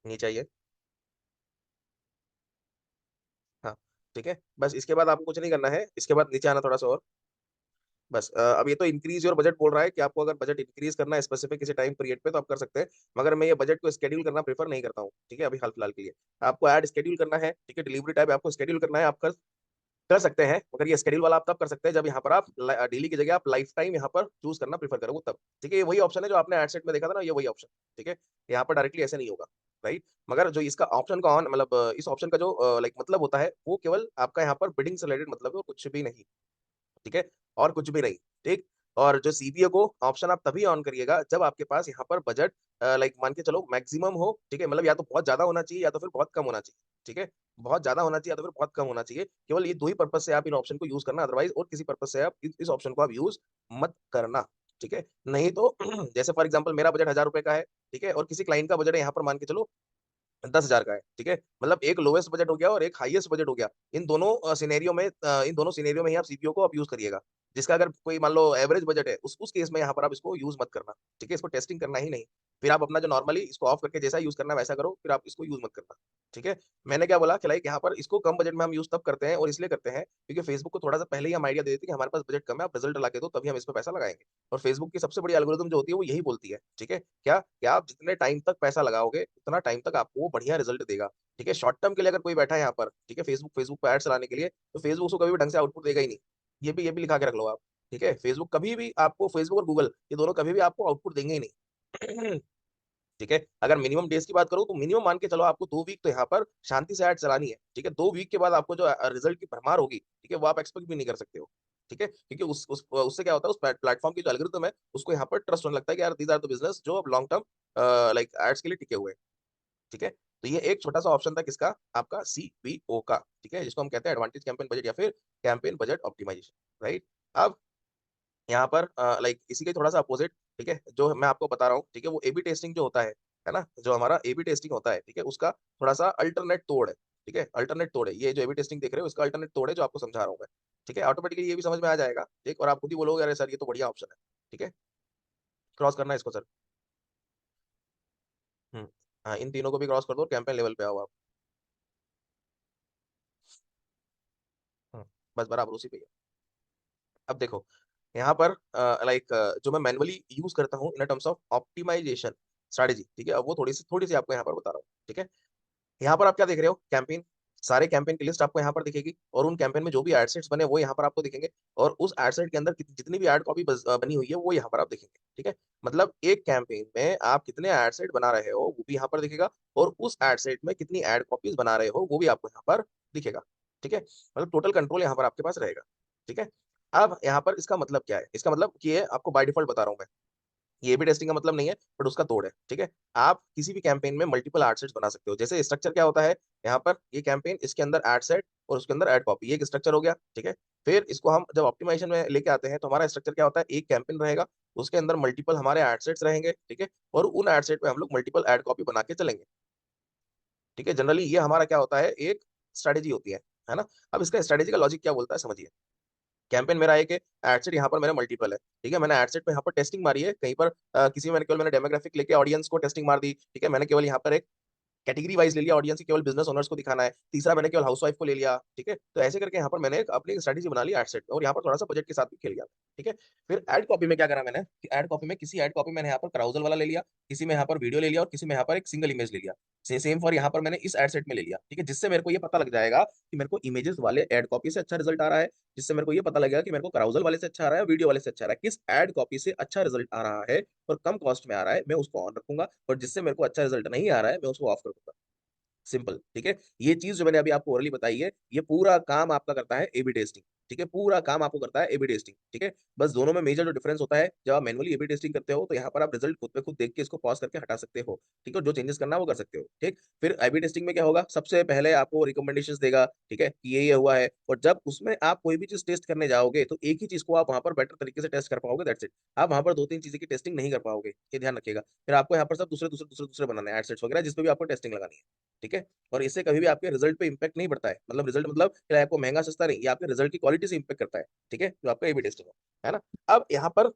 S1: नीचे आइए। हाँ, ठीक है, बस इसके बाद आपको कुछ नहीं करना है, इसके बाद नीचे आना थोड़ा सा और। बस अब ये तो इंक्रीज योर बजट बोल रहा है कि आपको अगर बजट इंक्रीज करना है स्पेसिफिक किसी टाइम पीरियड पे तो आप कर सकते हैं। मगर मैं ये बजट को स्केड्यूल करना प्रेफर नहीं करता हूँ। ठीक है, अभी हाल फिलहाल के लिए आपको ऐड स्केड्यूल करना है, ठीक है, डिलीवरी टाइप आपको स्केड्यूल करना है, आप कर सकते हैं। मगर ये स्केड्यूल वाला आप तब कर सकते हैं जब यहाँ पर आप डेली की जगह आप लाइफ टाइम यहाँ पर चूज करना प्रीफर करोगे तब। ठीक है, ये वही ऑप्शन है जो आपने एडसेट में देखा था ना, ये वही ऑप्शन। ठीक है, यहाँ पर डायरेक्टली ऐसे नहीं होगा, राइट। मगर जो इसका ऑप्शन का ऑन मतलब इस ऑप्शन का जो लाइक मतलब होता है वो केवल आपका यहाँ पर बिडिंग से रिलेटेड मतलब है और कुछ भी नहीं। ठीक है, और कुछ भी नहीं। ठीक, और जो सीपीओ को ऑप्शन आप तभी ऑन करिएगा जब आपके पास यहाँ पर बजट लाइक मान के चलो मैक्सिमम हो। ठीक है, मतलब या तो बहुत ज्यादा होना चाहिए या तो फिर बहुत कम होना चाहिए। ठीक है, बहुत ज्यादा होना चाहिए या तो फिर बहुत कम होना चाहिए, केवल ये दो ही पर्पज से आप इन ऑप्शन को यूज करना, अदरवाइज और किसी पर्पज से आप इस ऑप्शन को आप यूज मत करना। ठीक है, नहीं तो जैसे फॉर एग्जाम्पल मेरा बजट 1000 रुपए का है, ठीक है, और किसी क्लाइंट का बजट है यहाँ पर मान के चलो 10,000 का है। ठीक है, मतलब एक लोवेस्ट बजट हो गया और एक हाईएस्ट बजट हो गया। इन दोनों सिनेरियो में इन दोनों सिनेरियो में ही आप सीपीओ को आप यूज करिएगा। जिसका अगर कोई मान लो एवरेज बजट है उस केस में यहाँ पर आप इसको यूज मत करना। ठीक है, इसको टेस्टिंग करना ही नहीं। फिर आप अपना जो नॉर्मली इसको ऑफ करके जैसा यूज करना है वैसा करो, फिर आप इसको यूज मत करना। ठीक है, मैंने क्या बोला कि लाइक यहाँ पर इसको कम बजट में हम यूज तब करते हैं और इसलिए करते हैं क्योंकि फेसबुक को थोड़ा सा पहले ही हम आइडिया दे देते हैं कि हमारे पास बजट कम है, आप रिजल्ट ला के दो तभी हम इस पर पैसा लगाएंगे। और फेसबुक की सबसे बड़ी एल्गोरिदम जो होती है वो यही बोलती है, ठीक है, क्या क्या आप जितने टाइम तक पैसा लगाओगे उतना टाइम तक आपको वो बढ़िया रिजल्ट देगा। ठीक है, शॉर्ट टर्म के लिए अगर कोई बैठा है यहाँ पर, ठीक है, फेसबुक फेसबुक पर एड चलाने के लिए, तो फेसबुक उसको कभी भी ढंग से आउटपुट देगा ही नहीं। ये भी लिखा के रख लो आप। ठीक है, फेसबुक कभी भी आपको, फेसबुक और गूगल ये दोनों कभी भी आपको आउटपुट देंगे ही नहीं। ठीक है, अगर मिनिमम डेज की बात करूं तो मिनिमम मान के चलो आपको 2 वीक तो यहाँ पर शांति से ऐड चलानी है। ठीक है, 2 वीक के बाद आपको जो रिजल्ट की भरमार होगी, ठीक है, वो आप एक्सपेक्ट भी नहीं कर सकते हो। ठीक है, क्योंकि उससे क्या होता है, उस प्लेटफॉर्म की जो एल्गोरिथम है उसको यहाँ पर ट्रस्ट होने लगता है कि यार दीज आर द बिजनेस जो अब लॉन्ग टर्म लाइक एड्स के लिए टिके हुए हैं। ठीक है, तो ये एक छोटा सा ऑप्शन था किसका, आपका सीपीओ का। ठीक है, जिसको हम कहते हैं एडवांटेज कैंपेन बजट या फिर कैंपेन बजट ऑप्टिमाइजेशन, राइट। अब यहाँ पर लाइक इसी के थोड़ा सा अपोजिट, ठीक है, जो मैं आपको बता रहा हूँ, ठीक है, वो ए बी टेस्टिंग जो होता है ना, जो हमारा ए बी टेस्टिंग होता है, ठीक है, उसका थोड़ा सा अल्टरनेट तोड़ है, ठीक है, अल्टरनेट तोड़ है, ये जो ए बी टेस्टिंग देख रहे हो इसका अल्टरनेट तोड़ है जो आपको समझा रहा हूँ मैं, ठीक है, ऑटोमेटिकली ये भी समझ में आ जाएगा, ठीक, और आप खुद ही बोलोगे अरे सर ये तो बढ़िया ऑप्शन है, ठीक है, क्रॉस करना है इसको सर। हम्म। हाँ, इन तीनों को भी क्रॉस कर दो, कैंपेन लेवल पे आओ आप। हम्म, बस बराबर उसी पे ही है। अब देखो यहाँ पर लाइक जो मैं मैनुअली यूज करता हूँ in terms of optimisation strategy, ठीक है, अब वो थोड़ी सी आपको यहाँ पर बता रहा हूँ, ठीक है। यहाँ पर आप क्या देख रहे हो, कैंपेन, सारे कैंपेन की लिस्ट आपको यहाँ पर दिखेगी, और उन कैंपेन में जो भी एडसेट्स बने वो यहाँ पर आपको दिखेंगे, और उस एडसेट के अंदर जितनी भी एड कॉपी बनी हुई है वो यहाँ पर आप देखेंगे, ठीक है। मतलब एक कैंपेन में आप कितने एडसेट बना रहे हो वो भी यहाँ पर दिखेगा, और उस एडसेट में कितनी एड कॉपीज बना रहे हो वो भी आपको यहाँ पर दिखेगा, ठीक है, मतलब टोटल कंट्रोल यहाँ पर आपके पास रहेगा, ठीक है। अब यहाँ पर इसका मतलब क्या है, इसका मतलब कि ये आपको बाय डिफॉल्ट बता रहा हूँ मैं, ये भी टेस्टिंग का मतलब नहीं है, बट उसका तोड़ है, ठीक है। आप किसी भी कैंपेन में मल्टीपल एड सेट्स बना सकते हो, जैसे स्ट्रक्चर क्या होता है, यहाँ पर ये कैंपेन, इसके अंदर एड सेट और उसके अंदर एड कॉपी, ये एक स्ट्रक्चर हो गया, ठीक है। फिर इसको हम जब ऑप्टिमाइजेशन में लेके आते हैं तो हमारा स्ट्रक्चर क्या होता है, एक कैंपेन रहेगा, उसके अंदर मल्टीपल हमारे एड सेट्स रहेंगे, ठीक है, और उन एड सेट पे हम लोग मल्टीपल एड कॉपी बना के चलेंगे, ठीक है। जनरली ये हमारा क्या होता है, एक स्ट्रेटेजी होती है ना। अब इसका स्ट्रेटेजी का लॉजिक क्या बोलता है समझिए, कैंपेन मेरा एक है, एडसेट यहाँ पर मेरा मल्टीपल है, ठीक है, मैंने एडसेट पे यहाँ पर टेस्टिंग मारी है, कहीं पर किसी में मैंने केवल मैंने डेमोग्राफिक लेके ऑडियंस को टेस्टिंग मार दी, ठीक है, मैंने केवल यहाँ पर एक कैटेगरी वाइज ले लिया ऑडियंस की, केवल बिजनेस ओनर्स को दिखाना है, तीसरा मैंने केवल हाउस वाइफ को ले लिया, ठीक है, तो ऐसे करके यहाँ पर मैंने एक अपनी स्ट्रेटेजी बना ली एडसेट में, और यहाँ पर थोड़ा सा बजट के साथ भी खेल गया, ठीक है। फिर एड कॉपी में क्या करा मैंने कि एड कॉपी में किसी एड कॉपी मैंने यहाँ पर कराउजल वाला ले लिया, किसी में यहाँ पर वीडियो ले लिया, और किसी में यहाँ पर एक सिंगल इमेज ले लिया, सेम फॉर यहाँ पर मैंने इस एड सेट में ले लिया, ठीक है, जिससे मेरे को ये पता लग जाएगा कि मेरे को इमेजेस वाले एड कॉपी से अच्छा रिजल्ट आ रहा है, जिससे मेरे को ये पता लगेगा कि मेरे को कराउजल वाले से अच्छा आ रहा है, वीडियो वाले से अच्छा आ रहा है, किस एड कॉपी से अच्छा रिजल्ट आ रहा है और कम कॉस्ट में आ रहा है मैं उसको ऑन रखूंगा, और जिससे मेरे को अच्छा रिजल्ट नहीं आ रहा है मैं उसको ऑफ कर दूंगा, सिंपल, ठीक है। ये चीज जो मैंने अभी आपको ओरली बताई है, ये पूरा काम आपका करता है एबी टेस्टिंग, ठीक है, पूरा काम आपको करता है एबी टेस्टिंग, ठीक है। बस दोनों में मेजर जो डिफरेंस होता है, जब आप मैनुअली एबी टेस्टिंग करते हो तो यहाँ पर आप रिजल्ट खुद पे खुद देख के इसको पॉज करके हटा सकते हो, ठीक है, जो चेंजेस करना है वो कर सकते हो, ठीक। फिर एबी टेस्टिंग में क्या होगा, सबसे पहले आपको रिकमेंडेशंस देगा, ठीक है, कि ये हुआ है, और जब उसमें आप कोई भी चीज टेस्ट करने जाओगे तो एक ही चीज को आप वहां पर बेटर तरीके से टेस्ट कर पाओगे, दैट्स इट। आप वहां पर दो तीन चीजें की टेस्टिंग नहीं कर पाओगे, ये ध्यान रखिएगा। फिर आपको यहाँ पर सब दूसरे दूसरे दूसरे दूसरे बनाने हैं एडसेट्स वगैरह, जिसपे भी आपको टेस्टिंग लगानी है, ठीक है। और इससे कभी भी आपके रिजल्ट पे इंपैक्ट नहीं पड़ता है, मतलब रिजल्ट मतलब क्या, आपको महंगा सस्ता नहीं, ये आपके रिजल्ट की क्वालिटी से इंपैक्ट करता है, ठीक है, जो आपका एबी टेस्टिंग है ना। अब यहाँ पर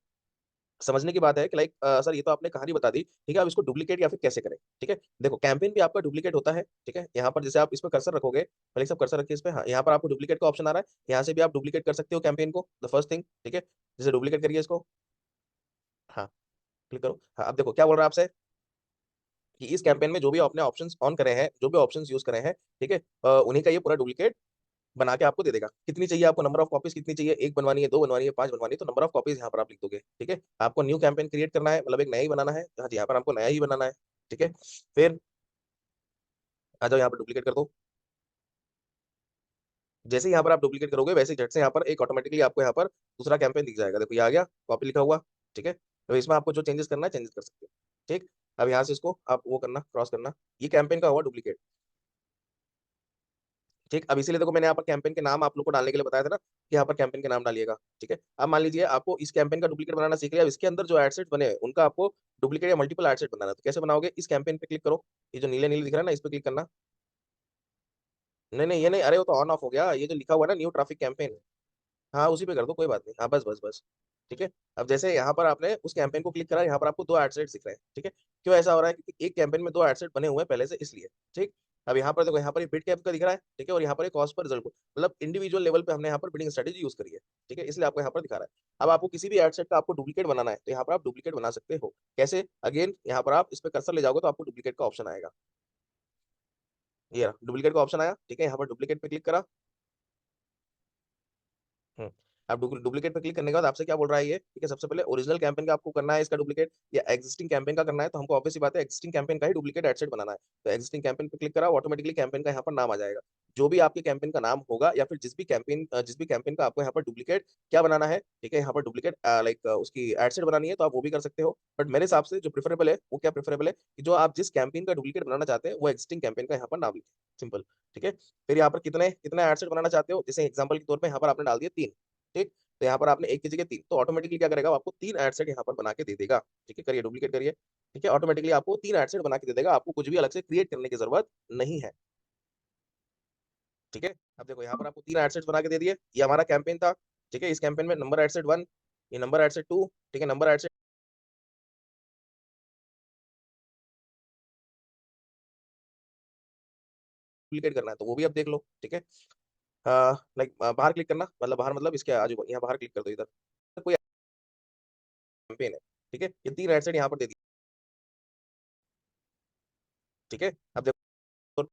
S1: समझने की बात है कि लाइक सर ये तो आपने कहानी बता दी, ठीक है, अब इसको डुप्लीकेट या फिर कैसे करें, ठीक है। देखो कैंपेन भी आपका डुप्लीकेट होता है, ठीक है, यहाँ पर जैसे आप इस पर कर्सर रखोगे, पहले सब कर्सर रखिए इस पे, हाँ, यहाँ पर आपको डुप्लीकेट का ऑप्शन आ रहा है, यहाँ से भी आप डुप्लीकेट कर सकते हो कैंपेन को, द फर्स्ट थिंग, ठीक है, जैसे डुप्लीकेट करिए इसको, हाँ, क्लिक करो, हाँ, अब देखो क्या बोल रहा है आपसे कि इस कैंपेन में जो भी आपने ऑप्शंस ऑन करे हैं, जो भी ऑप्शंस यूज करे हैं, ठीक है, उन्हीं का ये पूरा डुप्लीकेट बना के आपको दे देगा। कितनी चाहिए आपको, नंबर ऑफ कॉपीज कितनी चाहिए, एक बनवानी है, दो बनवानी है, पांच बनवानी है, तो नंबर ऑफ कॉपीज यहाँ पर आप लिख दोगे, ठीक है। आपको न्यू कैंपेन क्रिएट करना है, मतलब एक नया ही बनाना है, हाँ जी, यहाँ पर आपको नया ही बनाना है, ठीक है। फिर आ जाओ यहाँ पर डुप्लीकेट कर दो, जैसे ही यहाँ पर आप डुप्लीकेट करोगे वैसे ही झट से यहाँ पर एक ऑटोमेटिकली आपको यहाँ पर दूसरा कैंपेन दिख जाएगा, देखो ये आ गया, कॉपी लिखा हुआ, ठीक है, तो इसमें आपको जो चेंजेस करना है चेंजेस कर सकते हो, ठीक। अब यहाँ से इसको आप वो करना, क्रॉस करना, ये कैंपेन का हुआ डुप्लीकेट, ठीक। अब इसीलिए देखो मैंने यहाँ पर कैंपेन के नाम आप लोग को डालने के लिए बताया था ना, कि यहाँ पर कैंपेन के नाम डालिएगा, ठीक है। अब मान लीजिए आपको इस कैंपेन का डुप्लीकेट बनाना सीख लिया, अब इसके अंदर जो एडसेट बने हैं उनका आपको डुप्लीकेट या मल्टीपल एडसेट बनाना है, तो कैसे बनाओगे, इस कैंपेन पे क्लिक करो, ये जो नीले नीले दिख रहा है ना, इस पे क्लिक करना, नहीं नहीं ये नहीं, अरे वो तो ऑन ऑफ हो गया, ये जो लिखा हुआ है ना न्यू ट्रैफिक कैंपेन, हाँ उसी पे कर दो, कोई बात नहीं, हाँ बस बस बस, ठीक है। अब जैसे यहाँ पर आपने उस कैंपेन को क्लिक करा, यहाँ पर आपको दो एडसेट दिख रहे हैं, ठीक है। क्यों ऐसा हो रहा है, क्योंकि एक कैंपेन में दो एडसेट बने हुए हैं पहले से, इसलिए, ठीक। अब यहाँ पर देखो, यहाँ पर ये बिड कैप का दिख रहा है, ठीक है, और यहाँ पर कॉस्ट पर रिजल्ट को, मतलब इंडिविजुअल लेवल पे हमने यहाँ पर बिडिंग स्ट्रेटेजी यूज करी है, ठीक है, इसलिए आपको यहाँ पर दिखा रहा है। अब आपको किसी भी एडसेट का आपको डुप्लीकेट बनाना है तो यहाँ पर आप डुप्लीकेट बना सकते हो, कैसे, अगेन यहाँ पर आप इस पर कर्सर ले जाओगे तो आपको डुप्लीकेट का ऑप्शन आएगा, ये डुप्लीकेट का ऑप्शन आया, ठीक है, यहाँ पर डुप्लीकेट पे क्लिक करा, हम्म। अब डुप्लीकेट पे क्लिक करने के बाद आपसे क्या बोल रहा है ये, ठीक है, सबसे पहले ओरिजिनल कैंपेन का आपको करना है इसका डुप्लीकेट, या एग्जिस्टिंग कैंपेन का करना है, तो हमको ऑब्वियस सी बात है एक्जिस्टिंग कैंपेन का ही डुप्लीकेट एडसेट बनाना है, तो एक्जिस्टिंग कैंपेन पे क्लिक करा, ऑटोमेटिकली कैंपेन का यहाँ पर नाम आ जाएगा, जो भी आपके कैंपेन का नाम होगा, या फिर जिस भी कैंपेन का आपको यहाँ पर डुप्लीकेट क्या बनाना है, ठीक है, यहाँ पर डुप्लीकेट लाइक उसकी एडसेट बनानी है, तो आप वो भी कर सकते हो, बट मेरे हिसाब से जो प्रेफरेबल है वो क्या प्रेफरेबल है कि जो आप जिस कैंपेन का डुप्लीकेट बनाना चाहते हैं वो एक्जिस्टिंग कैंपेन का यहाँ पर नाम लिखें, सिंपल, ठीक है। फिर यहाँ पर कितने कितने एडसेट बनाना चाहते हो, जैसे एग्जाम्पल के तौर पर यहाँ पर आपने डाल दिया तीन, ठीक। तो यहाँ पर आपने एक की जगह तीन, तो ऑटोमेटिकली क्या करेगा, वो आपको तीन एड सेट यहाँ पर बना के दे देगा। ठीक है, करिए डुप्लीकेट करिए। ठीक है, ऑटोमेटिकली आपको तीन एड सेट बना के दे देगा, आपको कुछ भी अलग से क्रिएट करने की जरूरत नहीं है। ठीक है, अब देखो यहाँ पर आपको तीन एड सेट्स बना के दे दिए, ये हमारा कैंपेन था। ठीक है, इस कैंपेन में नंबर एड सेट वन, ये नंबर एड सेट टू, ठीक है, नंबर एड सेट डुप्लीकेट करना है तो वो भी आप देख लो। ठीक है, लाइक बाहर क्लिक करना, मतलब बाहर मतलब इसके आजू, यहाँ बाहर क्लिक कर दो, इधर कोई कैंपेन है। ठीक है, ये तीन एड सेट यहाँ पर दे दिए। ठीक है, अब देखो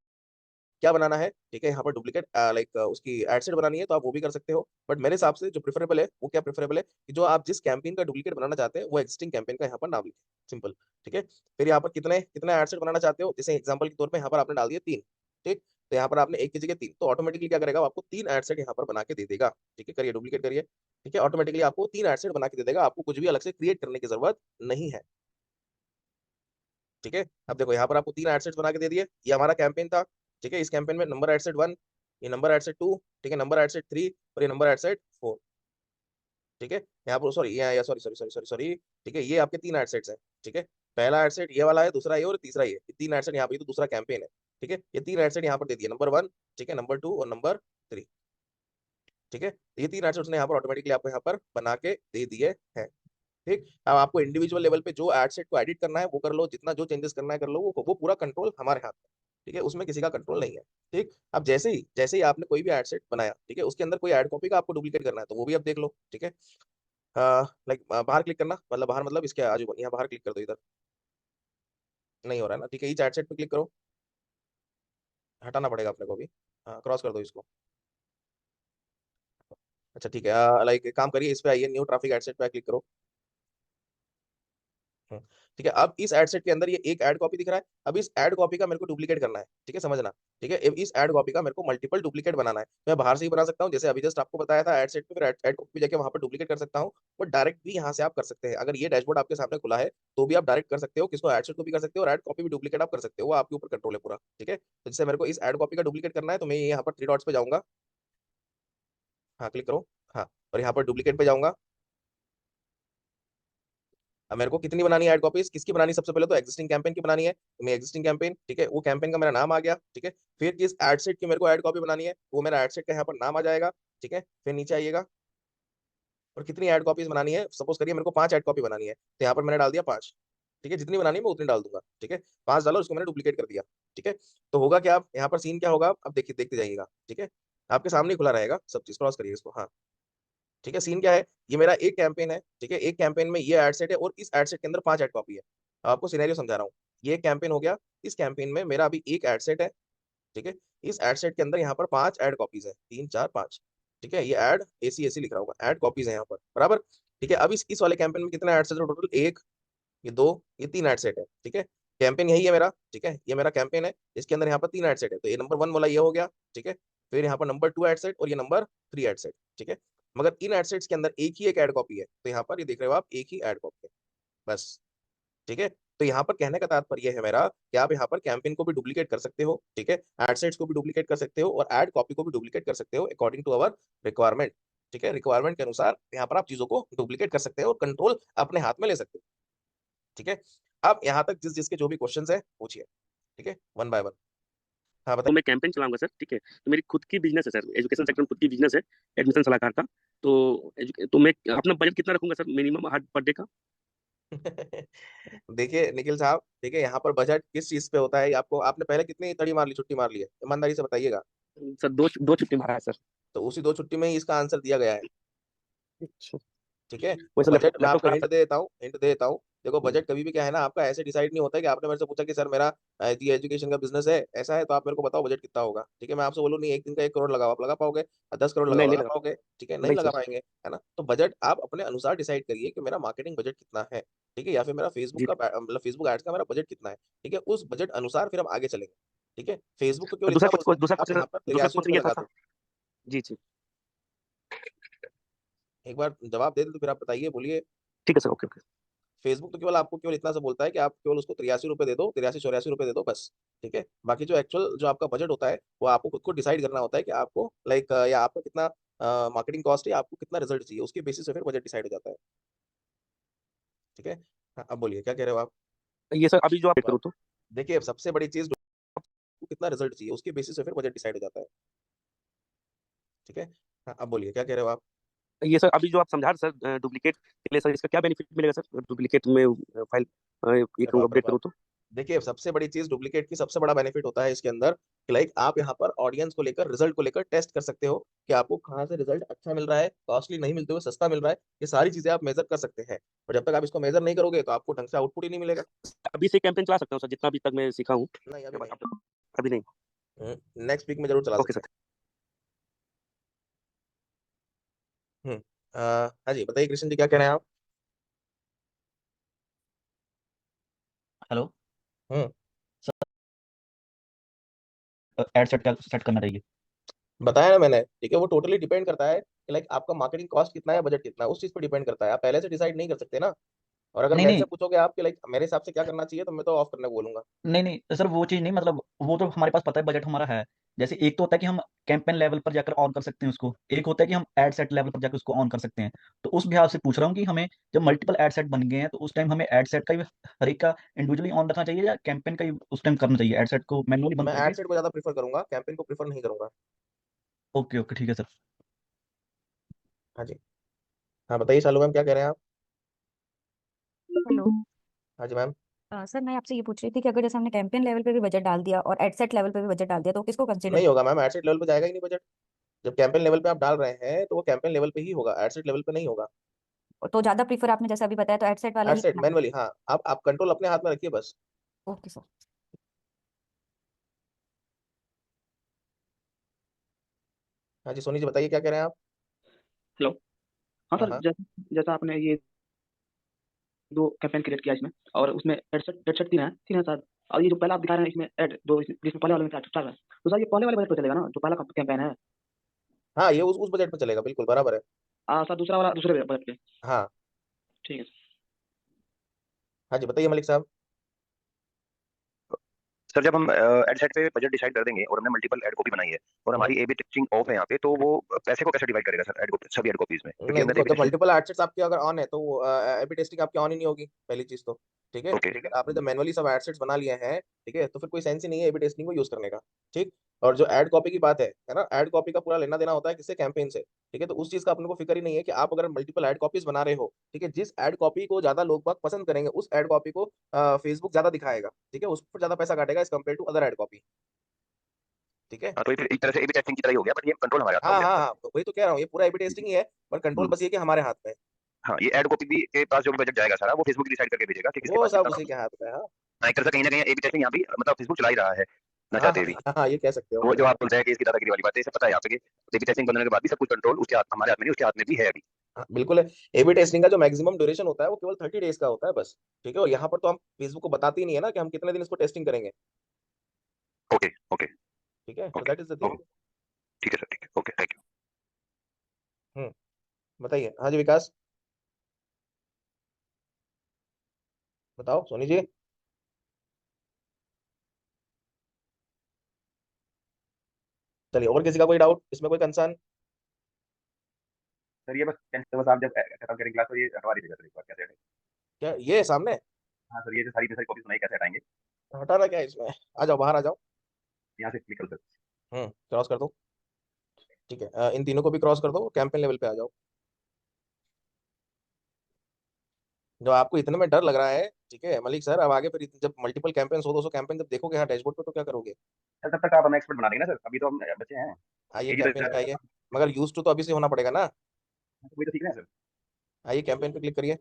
S1: क्या बनाना है। ठीक है, यहाँ पर डुप्लीकेट लाइक उसकी एड सेट बनानी है तो आप वो भी कर सकते हो, बट मेरे हिसाब से जो प्रेफरेबल है वो क्या प्रेफरेबल है कि जो आप जिस कैंपेन का डुप्लीकेट बनाना चाहते हैं वो एक्जिस्टिंग कैंपेन का यहाँ पर नाम लिखें, सिंपल। ठीक है, फिर यहाँ पर कितने कितने एड सेट बनाना चाहते हो, जैसे एग्जाम्पल के तौर पर यहाँ पर आपने डाल दिया तीन। ठीक, तो यहाँ पर आपने एक की जगह तीन, तो ऑटोमेटिकली क्या करेगा, वो आपको तीन एड सेट यहाँ पर बना के दे देगा। ठीक है, करिए डुप्लीकेट करिए। ठीक है, ऑटोमेटिकली आपको तीन एड सेट बना के दे देगा, आपको कुछ भी अलग से क्रिएट करने की जरूरत नहीं है। ठीक है, अब देखो यहाँ पर आपको तीन एड सेट्स बना के दे दिए, ये हमारा कैंपेन था। ठीक है, इस कैंपेन में नंबर एड सेट वन, ये नंबर एड सेट टू, ठीक है, नंबर एड सेट थ्री, और ये नंबर एड सेट फोर। ठीक है, यहाँ पर सॉरी, ये sorry sorry sorry sorry sorry. ठीक है, ये आपके तीन एड सेट्स हैं। ठीक है, पहला एड सेट ये वाला है, दूसरा ये और तीसरा ये तीन एड सेट यहाँ पे, ये तो दूसरा कैंपेन है। ठीक है, ये तीन एड सेट यहाँ पर दे दिए, नंबर वन, ठीक है, नंबर टू और नंबर थ्री। ठीक है, तो ये तीन एड सेट्स ने यहाँ पर ऑटोमेटिकली आपको यहाँ पर बना के दे दिए हैं। ठीक, अब आपको इंडिविजुअल लेवल पे जो एड सेट को एडिट करना है वो कर लो, जितना जो चेंजेस करना है कर लो, वो पूरा कंट्रोल हमारे हाथ में। ठीक है, उसमें किसी का कंट्रोल नहीं है। ठीक, अब जैसे ही आपने कोई भी एड सेट बनाया, ठीक है, उसके अंदर कोई एड कॉपी का आपको डुप्लीकेट करना है तो वो भी आप देख लो। ठीक है, लाइक बाहर क्लिक करना, मतलब बाहर मतलब इसके आजू, यहाँ बाहर क्लिक कर दो, इधर नहीं हो रहा है ना। ठीक है, इस एड सेट पे क्लिक करो, हटाना पड़ेगा अपने को भी। हाँ, क्रॉस कर दो इसको। अच्छा ठीक है, लाइक एक काम करिए, इस पे आइए, न्यू ट्रैफिक एड सेट पे क्लिक करो। ठीक है, अब इस एड सेट के अंदर ये एक एड कॉपी दिख रहा है, अब इस एड कॉपी का मेरे को डुप्लीकेट करना है। ठीक है, समझना। ठीक है, अब इस एड कॉपी का मेरे को मल्टीपल डुप्लीकेट बनाना है, मैं बाहर से ही बना सकता हूँ, जैसे अभी जस्ट आपको बताया था एड सेट पे, फिर एड कॉपी जाके वहां पर डुप्लीकेट कर सकता हूँ। और डायरेक्ट भी यहाँ से आप कर सकते हैं, अगर ये डैशबोर्ड आपके सामने खुला है तो भी आप डायरेक्ट कर सकते हो, किसको एड सेट को भी कर सकते हो और एड कॉपी भी डुप्लीकेट आप कर सकते हो, वो आपके ऊपर कंट्रोल है पूरा। ठीक है, तो जैसे मेरे को इस एड कॉपी का डुप्लीकेट करना है तो मैं यहाँ पर थ्री डॉट्स पे जाऊंगा। हाँ, क्लिक करो। हाँ, और यहाँ पर डुप्लीकेट पे जाऊंगा। अब मेरे को कितनी बनानी है एड कॉपीज, किसकी बनानी है, सबसे पहले तो एग्जिस्टिंग कैंपेन की बनानी है, तो मैं एग्जिस्टिंग कैंपेन, ठीक है, वो कैंपेन का मेरा नाम आ गया। ठीक है, फिर किस एड सेट की मेरे को एड कॉपी बनानी है, वो मेरा एड सेट का यहाँ पर नाम आ जाएगा। ठीक है, फिर नीचे आइएगा, और कितनी एड कॉपीज बनानी है, सपोज करिए मेरे को पांच एड कॉपी बनानी है, तो यहाँ पर मैंने डाल दिया पांच। ठीक है, जितनी बनानी है मैं उतनी डाल दूंगा। ठीक है, पांच डालो, उसको मैंने डुप्लीकेट कर दिया। ठीक है, तो होगा क्या, आप यहाँ पर सीन क्या होगा, अब देखिए, देखते जाइएगा। ठीक है, आपके सामने ही खुला रहेगा सब चीज, क्रॉस करिए इसको। हाँ, ठीक है, सीन क्या है, ये मेरा एक कैंपेन है। ठीक है, एक कैंपेन में ये एड सेट है और इस एड सेट के अंदर पांच एड कॉपी है। अब आपको सिनेरियो समझा रहा हूँ, ये कैंपेन हो गया, इस कैंपेन में मेरा अभी एक एड सेट है। ठीक है, इस एड सेट के अंदर यहाँ पर पांच एड कॉपीज है, तीन चार पांच। ठीक है, ये एड एसी एसी लिख रहा होगा, एड कॉपीज है यहाँ पर, बराबर। ठीक है, अब इस वाले कैंपेन में कितने एड सेट है टोटल, एक, ये दो, ये तीन एड सेट है। ठीक है, कैंपेन यही है मेरा। ठीक है, ये मेरा कैंपेन है, इसके अंदर यहाँ पर तीन एड सेट है, तो ये नंबर वन वाला ये हो गया। ठीक है, फिर यहाँ पर नंबर टू एड सेट और ये नंबर थ्री एड सेट। ठीक है, मगर इन एड सेट्स के अंदर एक ही एक एड कॉपी है, तो यहाँ पर ये देख रहे हो आप, एक ही एड कॉपी है, बस। ठीक है, तो यहाँ पर कहने का तात्पर्य है मेरा कि आप यहाँ पर कैंपेन को भी डुप्लीकेट कर सकते हो। ठीक है, एड सेट्स को भी डुप्लीकेट कर सकते हो और एड कॉपी को भी डुप्लीकेट कर सकते हो, अकॉर्डिंग टू अवर रिक्वायरमेंट। ठीक है, रिक्वायरमेंट के अनुसार यहाँ पर आप चीजों को डुप्लीकेट कर सकते हो और कंट्रोल अपने हाथ में ले सकते हो। ठीक है, अब यहाँ तक जिस जिसके जो भी क्वेश्चंस है पूछिए। ठीक है, वन बाय वन। हाँ,
S3: तो
S1: बताइए।
S3: मैं कैंपेन चलाऊंगा सर, ठीक है, तो मेरी खुद की बिजनेस है सर, एजुकेशन सेक्टर में खुद की बिजनेस है, एडमिशन सलाहकार का। तो मैं अपना बजट कितना रखूंगा सर, मिनिमम हर पर डे का?
S1: देखिए निखिल साहब, ठीक है, यहाँ पर बजट किस चीज पे होता है, आपको आपने पहले कितनी तड़ी मार ली, छुट्टी मार ली है, ईमानदारी से बताइएगा।
S3: सर दो दो छुट्टी मारा है सर।
S1: तो उसी दो छुट्टी में ही इसका आंसर दिया गया है।
S3: अच्छा।
S1: ठीक है, तो
S3: वैसे
S1: बजट
S3: लैपटॉप
S1: मैं
S3: लैपटॉप
S1: आपको
S3: खराब
S1: हिंट दे देता हूँ, हिंट दे देता हूँ। देखो,
S3: था।
S1: बजट कभी भी क्या है ना, आपका ऐसे डिसाइड नहीं होता है कि आपने मेरे से पूछा कि सर मेरा ये एजुकेशन का बिजनेस है, ऐसा है तो आप मेरे को बताओ बजट कितना होगा। ठीक है, मैं आपसे बोलूँ नहीं, एक दिन का 1 करोड़ लगाओ, आप लगा पाओगे, 10 करोड़ लगाओ,
S3: नहीं नहीं
S1: लगा
S3: लगा।
S1: पाओगे। ठीक है, नहीं
S3: नहीं
S1: लगा
S3: सर।
S1: पाएंगे, है ना, तो बजट आप अपने अनुसार डिसाइड करिए कि मेरा मार्केटिंग बजट कितना है। ठीक है, या फिर मेरा फेसबुक
S3: जी।
S1: का मतलब फेसबुक एड्स का मेरा बजट कितना है। ठीक है, उस बजट अनुसार फिर हम आगे चलेंगे। ठीक है, फेसबुक को केवल
S3: दूसरा
S1: इतना बोलते हैं
S3: दूसरा
S1: आप
S3: क्वेश्चन,
S1: यहाँ पर
S3: दूसरा
S1: 83 रुपये
S3: क्वेश्चन ये था
S1: लगा
S3: सर।
S1: दो।
S3: जी जी।
S1: एक बार जवाब दे दे तो फिर आप बताइए, बोलिए।
S3: ठीक है सर, ओके ओके।
S1: फेसबुक तो केवल आपको केवल इतना सा बोलता है कि आप केवल उसको 83 रुपये दे दो, 83 84 रुपये दे दो, बस। ठीक है, बाकी जो एक्चुअल जो आपका बजट होता है वो आपको खुद को डिसाइड करना होता है कि आपको लाइक या आपका कितना मार्केटिंग कॉस्ट है, आपको कितना रिजल्ट चाहिए, उसके बेसिस पे फिर बजट डिसाइड हो जाता है। ठीक है। हाँ, अब बोलिए क्या कह रहे हो आप।
S3: ये सर अभी जो आप
S1: तो
S3: करो
S1: आप
S3: तो
S1: देखिए, सबसे बड़ी चीज आपको कितना रिजल्ट चाहिए, उसके बेसिस पे फिर बजट डिसाइड हो जाता है। ठीक है। हाँ, अब बोलिए क्या कह रहे हो आप।
S3: ये सर अभी जो आप समझा रहे सर डुप्लीकेट के लिए सर इसका क्या बेनिफिट मिलेगा सर डुप्लीकेट में फाइल ये
S1: अरे
S3: करूँ
S1: बाप रे
S3: अपडेट करूँ
S1: बाप।
S3: तो।
S1: देखिए, सबसे बड़ी चीज डुप्लीकेट की सबसे बड़ा बेनिफिट होता है इसके अंदर कि लाइक आप यहाँ पर ऑडियंस को लेकर, रिजल्ट को लेकर टेस्ट कर सकते हो कि आपको कहाँ से रिजल्ट अच्छा मिल रहा है, कॉस्टली नहीं मिलते हुए सस्ता मिल रहा है। ये सारी चीजें आप मेजर कर सकते हैं। और जब तक आप इसको मेजर नहीं करोगे तो आपको ढंग से आउटपुट ही नहीं मिलेगा।
S3: अभी से कैंपेन चला सकता हूँ सर जितना अभी तक मैं सीखा हूँ।
S1: नहीं, अभी नहीं।
S3: अभी नहीं।
S1: नेक्स्ट वीक में जरूर चला
S3: ओके
S1: सकते
S3: सर।
S1: हैं। हम्म। हाँ जी, बताइए कृष्ण जी, क्या कह रहे हैं आप।
S4: हेलो
S1: हम्म।
S4: सर, एड सेट क्या सेट करना चाहिए?
S1: बताया ना मैंने, ठीक है, वो टोटली डिपेंड करता है कि लाइक आपका मार्केटिंग कॉस्ट कितना है, बजट कितना है, उस चीज पर डिपेंड करता है। आप पहले से डिसाइड नहीं कर सकते ना। और अगर
S4: नहीं
S1: मेरे से
S4: नहीं
S1: पूछोगे आप कि लाइक मेरे हिसाब से क्या करना चाहिए, तो मैं तो ऑफ करने को बोलूंगा।
S4: नहीं नहीं सर, वो चीज़ नहीं, मतलब वो तो हमारे पास पता है, बजट हमारा है। जैसे एक तो होता है कि हम कैंपेन लेवल पर जाकर ऑन कर सकते हैं उसको, एक होता है कि हम एड सेट लेवल पर जाकर उसको ऑन कर सकते हैं। तो उस लिहाज से पूछ रहा हूँ कि हमें जब मल्टीपल एड सेट बन गए हैं तो उस टाइम हमें एड सेट का ही हर एक का इंडिविजुअली ऑन रखना चाहिए, या कैंपेन का ही उस टाइम करना चाहिए, एड सेट को मैनुअली बंद
S1: मैं एड
S4: करके?
S1: सेट को ज्यादा प्रीफर करूंगा, कैंपेन को प्रीफर नहीं करूंगा।
S4: ओके ओके, ठीक है सर।
S1: हाँ जी। हाँ, बताइए शालू मैम, क्या कह रहे हैं आप।
S5: हेलो।
S1: हाँ जी मैम।
S5: सर मैं आपसे ये पूछ रही थी कि अगर जैसे हमने कैंपेन लेवल पे भी बजट डाल दिया और एडसेट लेवल पे भी बजट डाल दिया तो किसको कंसीडर
S1: नहीं होगा मैम, एडसेट लेवल पे जाएगा ही नहीं बजट। जब कैंपेन लेवल पे आप डाल रहे हैं तो वो कैंपेन लेवल पे ही होगा, एडसेट लेवल पे नहीं होगा।
S5: तो ज्यादा प्रीफर आपने जैसे अभी बताया तो एडसेट वाला ही
S1: एडसेट
S5: करना।
S1: मैनुअली, हाँ, आप कंट्रोल अपने हाथ में रखिए बस।
S5: Okay sir.
S1: हाँ जी, सोनी जी बताइए क्या कह रहे हैं आप।
S6: हेलो। हाँ
S1: हाँ
S6: सर,
S1: हाँ।
S6: जैसा जैसा आपने ये दो कैंपेन क्रिएट किया इसमें, और उसमें एडसेट एडसेट तीन है सर। और ये जो पहला आप दिखा रहे हैं इसमें ऐड दो, जिसमें पहले वाले में चार है, तो सर ये पहले वाले बजट पे चलेगा ना, जो पहला कैंपेन है?
S1: हाँ, ये उस बजट पे चलेगा, बिल्कुल बराबर है।
S6: सर दूसरा वाला दूसरे बजट पे।
S1: हाँ।
S6: ठीक है सर।
S1: हाँ जी, बताइए मलिक साहब।
S2: सर जब हम एड सेट पे बजट डिसाइड कर देंगे और हमने मल्टीपल एड कॉपी बनाई है और
S1: हम्म।
S2: हमारी ए बी टेस्टिंग ऑफ है यहाँ पे, तो वो पैसे को कैसे डिवाइड करेगा सर एड कॉपी, सभी एड कॉपीज में, क्योंकि
S1: नहीं
S2: हमने तो
S1: देखो,
S2: ए बी
S1: जब
S2: टेस्टिंग।
S1: मल्टीपल एडसेट्स आपके अगर ऑन है तो एबी टेस्टिंग आपकी ऑन ही नहीं होगी, पहली चीज तो। ठीक है।
S2: ओके।
S1: अगर आपने जब मैनुअली सब एडसेट्स बना लिए हैं, ठीक है, तो फिर कोई सेंस ही नहीं है एबी टेस्टिंग को यूज करने का। ठीक। और जो एड कॉपी की बात है ना, एड कॉपी का पूरा लेना देना होता है किससे, कैंपेन से। ठीक है, तो उस चीज का अपने को फिक्र ही नहीं है कि आप अगर मल्टीपल एड कॉपीज बना रहे हो, ठीक है, जिस एड कॉपी को ज्यादा लोग बाग पसंद करेंगे उस एड कॉपी को फेसबुक ज्यादा दिखाएगा। ठीक है, उस पर ज्यादा पैसा काटेगा as compare to other ad copy. ठीक है।
S2: हाँ, तो ये फिर एक तरह से ए बी टेस्टिंग की तरह ही हो गया, बट ये कंट्रोल हमारे हाथ में हो
S1: हाँ हाँ
S2: गया।
S1: हाँ, वही तो कह रहा हूँ, ये पूरा एबी टेस्टिंग ही है। पर कंट्रोल
S2: हम्म,
S1: बस ये कि हमारे हाथ में है।
S2: हाँ, ये एड कॉपी भी के पास जो भी बजट जाएगा सारा, वो फेसबुक डिसाइड करके भेजेगा कि किसके
S1: वो
S2: पास
S1: सब
S2: कितना
S1: उसी
S2: बजट।
S1: के हाथ में है। हाँ
S2: हाँ, एक तरह से कहीं ना कहीं ए बी टेस्टिंग यहाँ भी मतलब फेसबुक चला ही रहा है ना
S1: हाँ
S2: चाहते
S1: हाँ
S2: हुए भी।
S1: हाँ हाँ, ये कह सकते हो।
S2: वो जो आप बोलते हैं कि इसकी दादागिरी वाली बात है, इसे पता है आप कि ए बी टेस्टिंग बनने के बाद भी सब कुछ कंट्रोल उसके हाथ, हमारे हाथ में नहीं, उसके हाथ में भी है अभी।
S1: हाँ, बिल्कुल है। एबी टेस्टिंग का जो मैक्सिमम ड्यूरेशन होता है वो केवल 30 डेज का होता है बस। ठीक है, और यहाँ पर तो हम फेसबुक को बताते ही नहीं है ना कि हम कितने दिन इसको टेस्टिंग करेंगे।
S2: ओके ओके
S1: ठीक है, so
S2: okay
S1: that is the thing.
S2: Okay. ठीक है सर, ठीक है, ओके, थैंक यू।
S1: हम्म। बताइए हाँ जी विकास। बताओ सोनी जी। चलिए, और किसी का कोई डाउट इसमें, कोई कंसर्न।
S2: सर ये बस आप जब खत्म करेंगे क्लास तो ये हटवा दीजिएगा सर, एक बार कैसे हटाएंगे?
S1: क्या ये सामने
S2: हाँ सर, ये जो सारी सारी कॉपीज बनाई कैसे हटाएंगे?
S1: हटाना क्या है इसमें। आ जाओ, बाहर आ जाओ।
S2: यहाँ से क्लिक कर सर।
S1: क्रॉस कर दो। ठीक है, इन तीनों को भी क्रॉस कर दो, कैंपेन लेवल पे आ जाओ। जो आपको इतने में डर लग रहा है, ठीक है मलिक सर, अब आगे फिर जब मल्टीपल कैंपेन 100 200 कैंपेन जब देखोगे हाँ डैशबोर्ड पे, तो क्या करोगे।
S2: सर तब तक आप हमें एक्सपर्ट बना देंगे ना सर, अभी तो हम बच्चे हैं।
S1: आइए
S2: एजी तो
S1: कैंपेन पे आइए। मगर यूज टू तो अभी से होना पड़ेगा ना।
S2: वही तो सीखना है सर।
S1: आइए कैंपेन पे क्लिक करिए।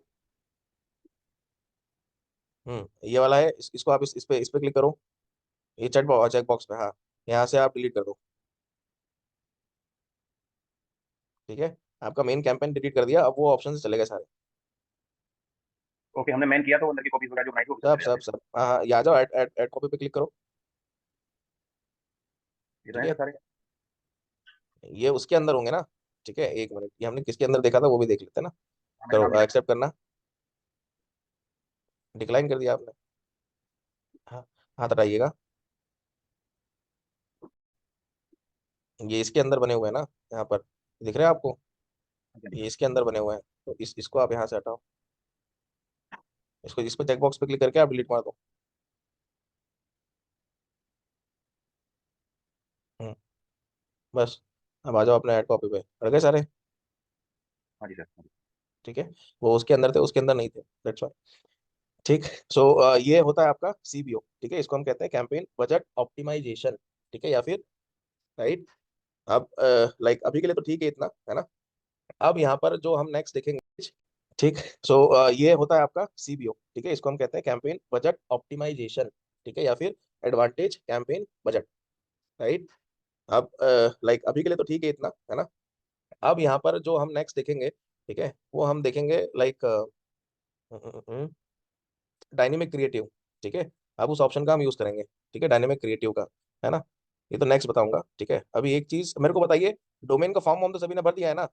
S1: ये वाला है, इसको आप इस पे क्लिक करो। ये चेक बॉक्स पे, हाँ, यहाँ से आप डिलीट कर दो। ठीक है, आपका मेन कैंपेन डिलीट कर दिया, अब वो ऑप्शन से चलेगा सारे।
S2: ओके, हमने मैन किया तो अंदर की कॉपीज वगैरह जो बनाई थी वो भी सब
S1: सब
S2: चले
S1: सब
S2: जाते हैं।
S1: सब हाँ हाँ, ये आ जाओ, ऐड कॉपी पे क्लिक करो।
S2: ये तो
S1: ठीक
S2: है
S1: है,
S2: सर सारे।
S1: ये उसके अंदर होंगे ना। ठीक है, एक मिनट, ये हमने किसके अंदर देखा था वो भी देख लेते हैं ना।
S2: हाँ, मैंने नाम
S1: करो,
S2: लिखा
S1: एक्सेप्ट करना। डिक्लाइन कर दिया आपने। हाँ, हाथ हटाइएगा। ये इसके अंदर बने हुए हैं ना, यहाँ पर। दिख रहे हैं आपको?
S2: हाँ
S1: ये
S2: जी,
S1: इसके अंदर बने हुए हैं, तो इसको आप यहाँ से हटाओ, इसको इस पर चेक बॉक्स पे क्लिक करके आप डिलीट मार दो। हम्म, बस। अब आ जाओ अपने ऐड कॉपी पे, अड़ गए सारे?
S2: हाँ जी सर, हाँ जी।
S1: ठीक है, वो उसके अंदर थे, उसके अंदर नहीं थे, दैट्स व्हाई। ठीक। सो ये होता है आपका सीबीओ, ठीक है, इसको हम कहते हैं कैंपेन बजट ऑप्टिमाइजेशन, ठीक है, या फिर राइट। अब लाइक अभी के लिए तो ठीक है इतना, है ना? अब यहाँ पर जो हम नेक्स्ट देखेंगे, ठीक। सो ये होता है आपका सीबीओ, ठीक है, इसको हम कहते हैं कैंपेन बजट ऑप्टिमाइजेशन, ठीक है, या फिर एडवांटेज कैंपेन बजट, राइट। अब लाइक अभी के लिए तो ठीक है इतना, है ना? अब यहाँ पर जो हम नेक्स्ट देखेंगे, ठीक है, वो हम देखेंगे लाइक डायनेमिक क्रिएटिव, ठीक है। अब उस ऑप्शन का हम यूज करेंगे, ठीक है, डायनेमिक क्रिएटिव का, है ना? ये तो नेक्स्ट बताऊंगा, ठीक है। अभी एक चीज मेरे को बताइए, डोमेन का फॉर्म वॉर्म तो सभी ने भर दिया है ना?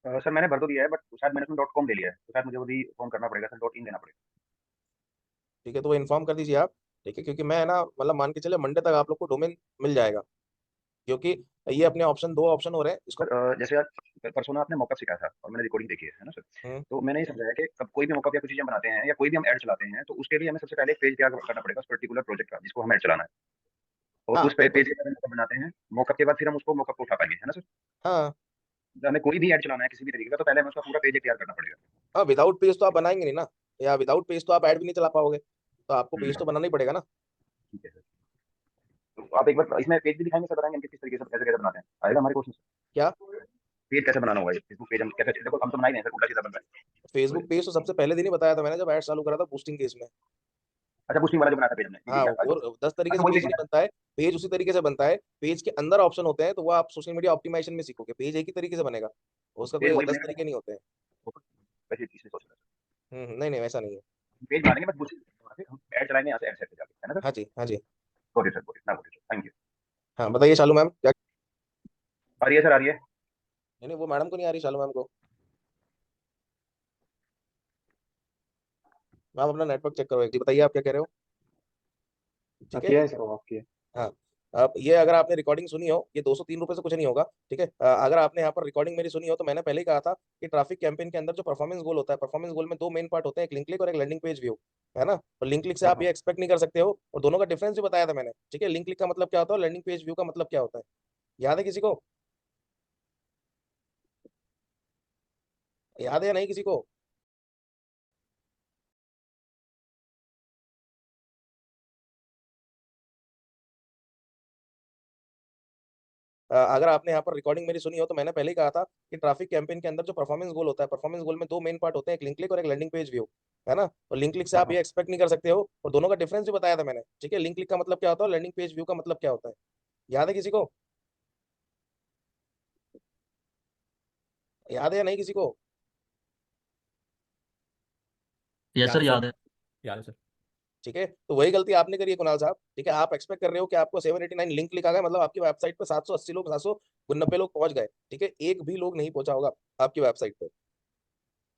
S2: सर मैंने भर तो दिया है, बट शायद मैंने उसमें .com ले लिया है, तो शायद मुझे वो भी फॉर्म करना पड़ेगा सर, .in देना पड़ेगा।
S1: ठीक है, तो वो इन्फॉर्म कर दीजिए आप, ठीक है, क्योंकि मैं है ना, मतलब मान के चले मंडे तक आप लोग को डोमेन मिल जाएगा, क्योंकि ये अपने ऑप्शन, दो ऑप्शन हो रहे हैं इसको।
S2: सर जैसे आज परसों ना आपने मॉकअप सिखाया था और मैंने रिकॉर्डिंग देखी है ना सर।
S1: हम्म,
S2: तो मैंने ये समझाया कि अब कोई भी मॉकअप या कुछ चीज़ें बनाते हैं या कोई भी हम ऐड चलाते हैं, तो उसके लिए हमें सबसे पहले एक पेज तैयार करना पड़ेगा उस पर्टिकुलर प्रोजेक्ट का जिसको हमें ऐड चलाना है। और
S1: हाँ
S2: उस
S1: बिल्कुल।
S2: पेज के बारे में बनाते हैं मॉकअप के बाद, फिर हम उसको मॉकअप को उठा पाएंगे, है ना सर?
S1: हाँ
S2: जब हमें कोई भी ऐड चलाना है किसी भी तरीके का, तो पहले हमें उसका पूरा पेज तैयार करना पड़ेगा।
S1: हाँ, विदाउट पेज तो आप बनाएंगे नहीं ना, या विदाउट पेज तो आप ऐड भी नहीं चला पाओगे, तो आपको पेज तो बनाना ही पड़ेगा ना।
S2: ठीक है सर। तो आप एक बार इसमें पेज भी दिखाएंगे सर, बताएंगे हम किस तरीके से कैसे कैसे बनाते हैं, आएगा हमारे कोर्स में?
S1: क्या?
S2: पेज कैसे बनाना होगा, फेसबुक पेज हम कैसे, देखो हम तो बना ही नहीं सर, उल्टा सीधा बन रहा है।
S1: फेसबुक पेज तो सबसे पहले दिन ही बताया था मैंने, जब ऐड चालू करा था बूस्टिंग केस में।
S2: अच्छा, बूस्टिंग वाला जो बनाया था पेज हमने, ठीक है
S1: हाँ,
S2: क्या आज?
S1: और 10 तरीके
S2: अच्छा
S1: से
S2: वही
S1: पेज
S2: पेज
S1: नहीं
S2: बनाया
S1: बनता है, पेज उसी तरीके से बनता है, पेज के अंदर ऑप्शन होते हैं, तो वो आप सोशल मीडिया ऑप्टिमाइजेशन में सीखोगे, पेज एक ही तरीके से बनेगा,
S2: था,
S1: उसका
S2: पेज
S1: कोई
S2: वही
S1: 10
S2: बनेगा।
S1: तरीके नहीं होते हैं।
S2: वैसे इसलिए सोच रहा था
S1: नहीं नहीं, वैसा नहीं है।
S2: पेज बना लेंगे, बस बूस्टिंग हम ऐड चलाएंगे यहाँ से, ऐड सेट पे जाके, है ना सर?
S1: हाँ जी, हाँ जी।
S2: Got it sir, got it, ना गॉट इट, थैंक यू।
S1: हाँ बताइए शालू मैम, क्या?
S2: आ रही है सर, आ रही है।
S1: नहीं नहीं, वो मैडम को नहीं आ रही, शालू मैम को। आप अपना नेटवर्क चेक करो एक जी, बताइए आप क्या कह रहे हो? ठीक है।
S7: किया है सर, वो आप किया है।
S1: हाँ। अब ये अगर आपने रिकॉर्डिंग सुनी हो, ये 203 रुपये से कुछ नहीं होगा, ठीक है। अगर आपने यहाँ पर रिकॉर्डिंग मेरी सुनी हो, तो मैंने पहले ही कहा था कि ट्रैफिक कैंपेन के अंदर जो परफॉर्मेंस गोल होता है, परफॉर्मेंस गोल में दो मेन पार्ट होते हैं, एक लिंक क्लिक और एक लैंडिंग पेज व्यू, है ना? और लिंक क्लिक से
S7: हाँ
S1: आप
S7: हाँ।
S1: ये एक्सपेक्ट नहीं कर सकते हो, और दोनों का डिफरेंस भी बताया था मैंने, ठीक है। लिंक क्लिक का मतलब क्या होता है, लैंडिंग पेज व्यू का मतलब क्या होता है, याद है किसी को? याद है या नहीं किसी को? अगर आपने यहाँ पर रिकॉर्डिंग मेरी सुनी हो, तो मैंने पहले ही कहा था कि ट्रैफिक कैंपेन के अंदर जो परफॉर्मेंस गोल होता है, परफॉर्मेंस गोल में दो मेन पार्ट होते हैं, एक लिंक क्लिक और एक लैंडिंग पेज व्यू, है ना? और लिंक क्लिक से
S7: हाँ
S1: आप
S7: हाँ।
S1: ये एक्सपेक्ट नहीं कर सकते हो, और दोनों का डिफरेंस भी बताया था मैंने, ठीक है। लिंक क्लिक का मतलब क्या होता है, लैंडिंग पेज व्यू का मतलब क्या होता है, याद है किसी को? याद है या नहीं किसी को?
S4: यस सर, याद है।
S7: याद है सर।
S1: ठीक है, तो वही गलती आपने करी है कुणाल साहब, ठीक है। आप एक्सपेक्ट कर रहे हो कि आपको 789 लिंक क्लिक आ गया, मतलब आपकी वेबसाइट पे 780 लोग, 790 लोग पहुंच गए, ठीक है। एक भी लोग नहीं पहुंचा होगा आपकी वेबसाइट पे,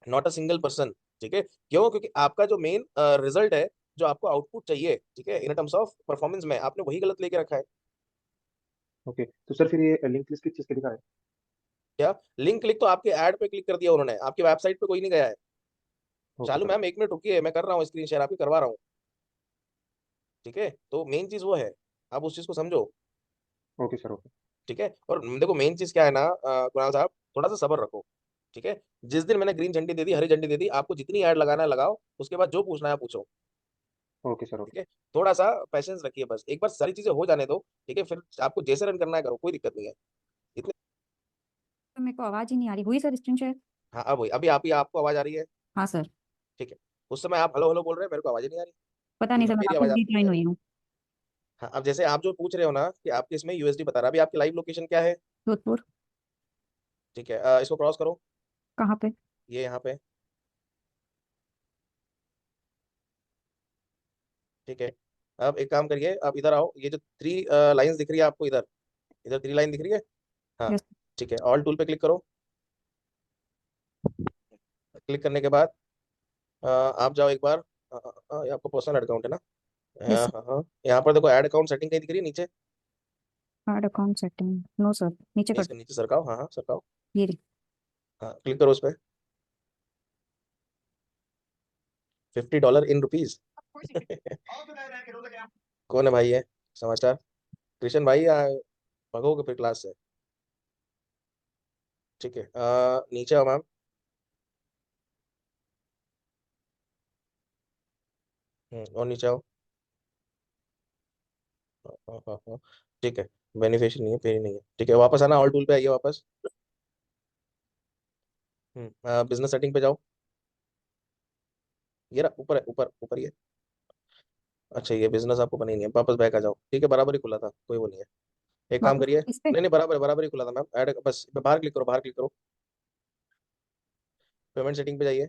S1: नॉट अ सिंगल पर्सन, ठीक है। क्यों? क्योंकि आपका जो मेन रिजल्ट है, जो आपको आउटपुट चाहिए, ठीक है, इन टर्म्स ऑफ परफॉर्मेंस में, आपने वही गलत लेके रखा है।
S7: ओके, तो सर फिर ये लिंक लिस्ट किस चीज़ पे दिखा है?
S1: क्या? लिंक क्लिक तो आपके ऐड पे क्लिक कर दिया उन्होंने, आपकी वेबसाइट पे कोई नहीं गया है।
S7: ओके
S1: शालू
S7: सर।
S1: मैम एक मिनट रुकिए, मैं कर रहा हूँ स्क्रीन शेयर, आपकी करवा रहा हूँ, ठीक है। तो मेन चीज वो है, आप उस चीज को समझो,
S7: ओके सर, ओके।
S1: ठीक है। और देखो मेन चीज क्या है ना, कुणाल साहब, थोड़ा सा सब्र रखो, ठीक है। जिस दिन मैंने ग्रीन झंडी दे दी, हरी झंडी दे दी, आपको जितनी ऐड लगाना है लगाओ, उसके बाद जो पूछना है पूछो,
S7: ओके सर,
S1: ठीक
S7: ओके।
S1: है। थोड़ा सा पेशेंस रखिए, बस एक बार सारी चीजें हो जाने दो, ठीक है, फिर आपको जैसे रन करना है करो, कोई दिक्कत नहीं है। इतने।
S5: तो मेरे को आवाज ही नहीं आ रही हुई सर, स्क्रीन शेयर।
S1: हाँ, अब वही, अभी आप ही आपको आवाज आ रही है,
S5: हाँ सर।
S1: ठीक है। उस समय आप हेलो हेलो बोल रहे हैं, मेरे को आवाज ही नहीं आ रही,
S5: पता नहीं सर, मैं
S1: मेरी
S5: वापस
S1: आवाज
S5: भी
S1: आपको नहीं
S5: ज्वाइन
S1: आ रही।
S5: हुई हूँ।
S1: हाँ, अब जैसे आप जो पूछ रहे हो ना कि आपके इसमें यूएसडी बता रहा है, अभी आपकी लाइव लोकेशन क्या है?
S5: जोधपुर।
S1: ठीक है, इसको क्रॉस करो,
S5: कहाँ पे?
S1: ये यहाँ पे, ठीक है। अब एक काम करिए, आप इधर आओ, ये जो थ्री लाइंस दिख रही है आपको इधर, इधर थ्री लाइन दिख रही है, हाँ,
S5: यस।
S1: ठीक है। ऑल टूल पे क्लिक करो, क्लिक करने के बाद आप जाओ एक बार, ये आपको पर्सनल अकाउंट है ना?
S5: Yes sir.
S1: हाँ हाँ, यहाँ पर देखो ऐड अकाउंट सेटिंग कहीं दिख रही है नीचे,
S5: hard account setting, no sir, नीचे कर
S1: इसके नीचे सरकाओ, हाँ हाँ सरकाओ,
S5: ये रही।
S1: हाँ क्लिक करो उस पर। $50 इन रुपीज। कौन है भाई ये? समाचार कृष्ण भाई, भगोगे फिर क्लास से? ठीक है, नीचे आओ मैम। और नीचे आओ। हाँ हाँ हाँ, ठीक है। बेनिफिशियरी नहीं है, पेरी नहीं है, ठीक है, वापस आना, ऑल टूल पे आइए वापस। बिजनेस सेटिंग पे जाओ। ये रहा, ऊपर है, ऊपर ऊपर ही है। अच्छा ये बिजनेस आपको बनी नहीं है, वापस बैक आ जाओ, ठीक है, बराबर ही खुला था, कोई वो नहीं है। एक काम
S5: वापस
S1: करिए,
S5: इस पे।
S1: नहीं नहीं बराबर बराबर ही खुला था मैम, ऐड बस बाहर क्लिक करो, बाहर क्लिक करो, पेमेंट सेटिंग पे जाइए।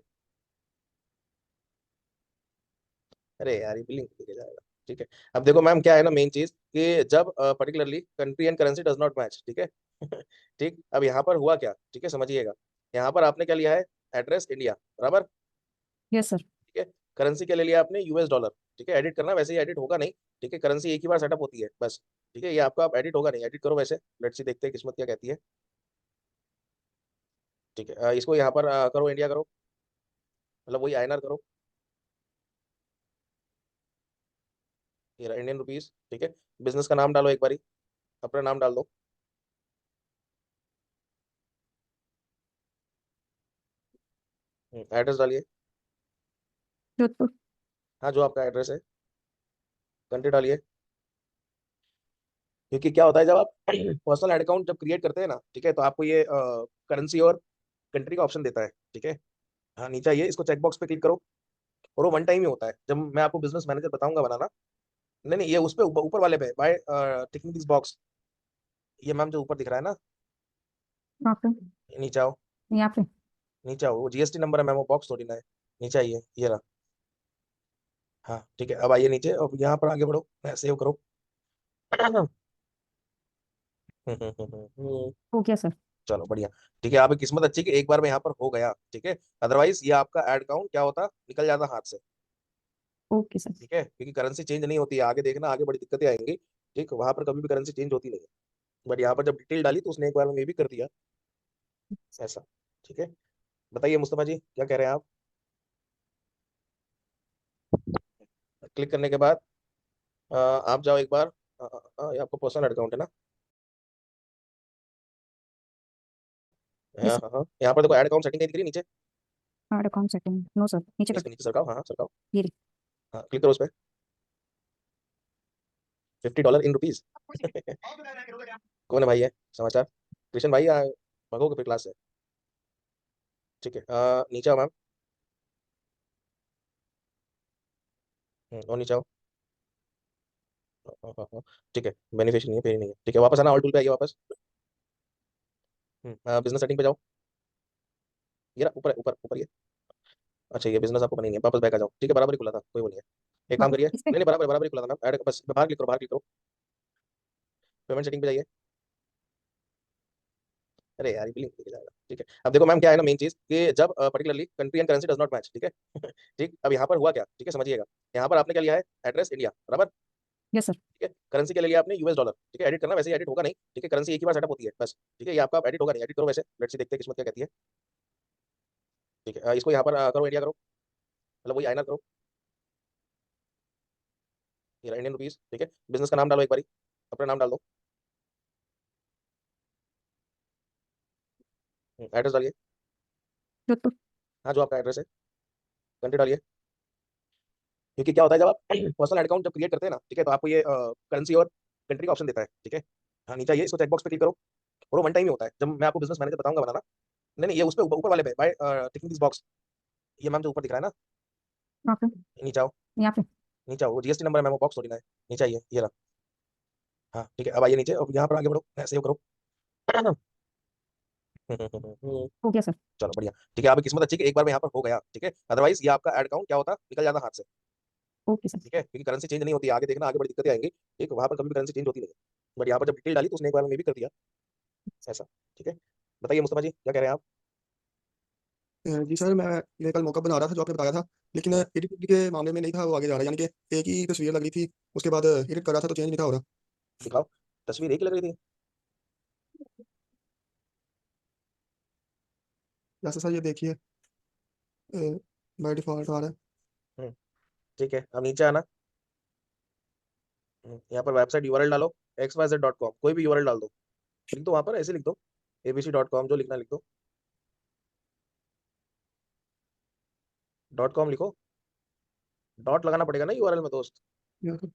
S1: अरे यार ये बिलिंग लेके जाएगा। ठीक है, अब देखो मैम क्या है ना, मेन चीज कि जब particularly country and currency does not match, ठीक है। ठीक, अब यहाँ पर हुआ क्या, ठीक है, समझिएगा। यहाँ पर आपने क्या लिया है, एड्रेस इंडिया, बराबर,
S5: यस सर।
S1: ठीक है। करेंसी क्या ले लिया आपने, US डॉलर, ठीक है। एडिट करना, वैसे ही एडिट होगा नहीं, ठीक है, करेंसी एक ही बार सेटअप होती है बस, ठीक है, ये आपका अब एडिट होगा नहीं, एडिट करो वैसे, लेट्स सी देखते हैं किस्मत क्या कहती है। ठीक है, इसको यहाँ पर करो, इंडिया करो, मतलब वही INR करो, ये रहा इंडियन रुपीज, ठीक है। बिजनेस का नाम डालो एक बारी, अपना नाम डाल दो, एड्रेस डालिए,
S5: जोधपुर।
S1: हाँ जो आपका एड्रेस है, कंट्री डालिए। क्योंकि क्या होता है जब आप पर्सनल एड अकाउंट जब क्रिएट करते हैं ना, ठीक है, तो आपको ये करेंसी और कंट्री का ऑप्शन देता है, ठीक है। हाँ नीचे आइए, इसको चेकबॉक्स पे क्लिक करो, और वो वन टाइम ही होता है, जब मैं आपको बिजनेस मैनेजर बताऊंगा बनाना। नहीं नहीं, ये उस पे ऊपर ऊपर वाले पे, बाय टिकिंग दिस बॉक्स, ये मैम जो ऊपर दिख रहा है ना,
S5: वहाँ पे।
S1: नीचे आओ,
S5: यहाँ पे।
S1: नीचे आओ, वो GST नंबर है मैम, वो बॉक्स थोड़ी ना है, नीचे आइए, ये रहा। हाँ ठीक है, अब आइए नीचे, अब यहाँ पर आगे बढ़ो, सेव करो।
S5: हो गया सर।
S1: चलो बढ़िया, ठीक है, आपकी किस्मत अच्छी कि एक बार में यहाँ पर हो गया, ठीक है, अदरवाइज ये आपका एड काउंट क्या होता, निकल जाता हाथ से,
S5: ओके सर।
S1: ठीक है, क्योंकि करेंसी चेंज नहीं होती है, आगे देखना, आगे बड़ी दिक्कतें आएंगी, ठीक, वहां पर कभी भी करेंसी चेंज होती नहीं है, बट यहाँ पर जब डिटेल डाली तो उसने एक बार में ये भी कर दिया, ऐसा, ठीक है। बताइए मुस्तफा जी क्या कह रहे हैं आप? क्लिक करने के बाद आप जाओ एक बार, ये आपका पर्सनल अकाउंट है ना, हाँ
S5: यस।
S1: हाँ हाँ, यहाँ पर देखो ऐड अकाउंट सेटिंग दिख रही है नीचे,
S5: hard account setting, no sir, नीचे कर
S1: इसके नीचे सरकाओ, हाँ हाँ सरकाओ,
S5: ये रही।
S1: हाँ क्लिक करो उस पर। $50 इन रुपीज। कौन है भाई ये? समाचार कृष्ण भाई, भगोगे फिर क्लास से? ठीक है, नीचे आओ मैम, और नीचे आओ, हाँ हाँ हाँ, ठीक है, बेनिफिशियरी नहीं है, पेरी नहीं है, ठीक है, वापस आना, ऑल टूल पे आइए वापस। बिजनेस सेटिंग पे जाओ, ये रहा, ऊपर है, ऊपर ऊपर ही है। अच्छा ये बिजनेस आपको बनी नहीं है, वापस बैक आ जाओ, ठीक है, बराबर ही खुला था, कोई वो नहीं है। एक काम
S5: वापस
S1: करिए,
S5: इस पे।
S1: नहीं नहीं बराबर बराबर ही खुला था मैम, ऐड बस बाहर क्लिक करो, बाहर क्लिक करो, पेमेंट सेटिंग पे जाइए। अरे यार ये बिलिंग लेके जाएगा, ठीक है, अब देखो मैम क्या है ना, मेन चीज कि जब particularly country and currency does not match, ठीक है। ठीक, अब यहाँ पर हुआ क्या, ठीक है, समझिएगा। यहाँ पर आपने क्या लिया है, एड्रेस इंडिया, बराबर,
S5: यस सर।
S1: ठीक है। करेंसी क्या ले लिया आपने, US डॉलर, ठीक है। एडिट करना, वैसे ही एडिट होगा नहीं, ठीक है, करेंसी एक ही बार सेटअप होती है बस, ठीक है, ये आपका एडिट होगा नहीं, एडिट करो वैसे, लेट्स सी देखते हैं किस्मत क्या कहती है। ठीक है, इसको यहाँ पर करो, इंडिया करो, मतलब वही INR करो, ये रहा इंडियन रुपीज, ठीक है। बिजनेस का नाम डालो एक बारी, अपना नाम डाल दो, एड्रेस डालिए,
S5: जोधपुर।
S1: हाँ जो आपका एड्रेस है, कंट्री डालिए। क्योंकि क्या होता है जब आप पर्सनल अकाउंट जब क्रिएट करते हैं ना, ठीक है, तो आपको ये करेंसी और कंट्री का ऑप्शन देता है, ठीक है। हाँ नीचे आइए, इसको चेकबॉक्स पे क्लिक करो, और वो वन टाइम ही होता है, जब मैं आपको बिजनेस मैनेजर बताऊंगा बनाना। नहीं नहीं, ये उस पे ऊपर ऊपर वाले पे, बाय टिकिंग दिस बॉक्स, ये मैम जो ऊपर दिख रहा है ना,
S5: वहाँ पे।
S1: नीचे आओ,
S5: यहाँ पे।
S1: नीचे आओ, वो GST नंबर है मैम, वो बॉक्स थोड़ी ना है, नीचे आइए, ये रहा। हाँ ठीक है, अब आइए नीचे, अब यहाँ पर आगे बढ़ो, सेव करो।
S5: हो गया सर।
S1: चलो बढ़िया, ठीक है, आपकी किस्मत अच्छी कि एक बार में यहाँ पर हो गया, ठीक है, अदरवाइज ये आपका एड अकाउंट क्या होता, निकल जाता हाथ से,
S5: ओके सर।
S1: ठीक है, क्योंकि करेंसी चेंज नहीं होती है, आगे देखना, आगे बड़ी दिक्कतें आएंगी, ठीक, वहां पर कभी भी करेंसी चेंज होती नहीं है, बट यहाँ पर जब डिटेल डाली तो उसने एक बार में ये भी कर दिया, ऐसा, ठीक है। बताइए मुस्तफा जी क्या कह रहे हैं आप?
S8: जी सर, मैं कल मॉकअप बना रहा था जो आपने बताया था, लेकिन
S1: हाँ,
S8: एडिटिंग के मामले में नहीं था, वो आगे जा रहा है, यानी कि एक ही तस्वीर लग रही थी, उसके बाद एडिट कर रहा था तो चेंज नहीं था हो रहा।
S1: दिखाओ, तस्वीर एक ही लग रही थी।
S8: जैसे सर ये देखिए बाय डिफॉल्ट आ रहा है।
S1: हम्म, ठीक है, अब नीचे आना। यहाँ पर वेबसाइट यूआरएल डालो, xyz.com, कोई भी यूआरएल डाल दो, लिख दो वहां पर, ऐसे लिख दो, abc.com, जो लिखना लिख दो, .com लिखो, डॉट लगाना पड़ेगा ना यूआरएल में दोस्त।
S8: यहाँ पर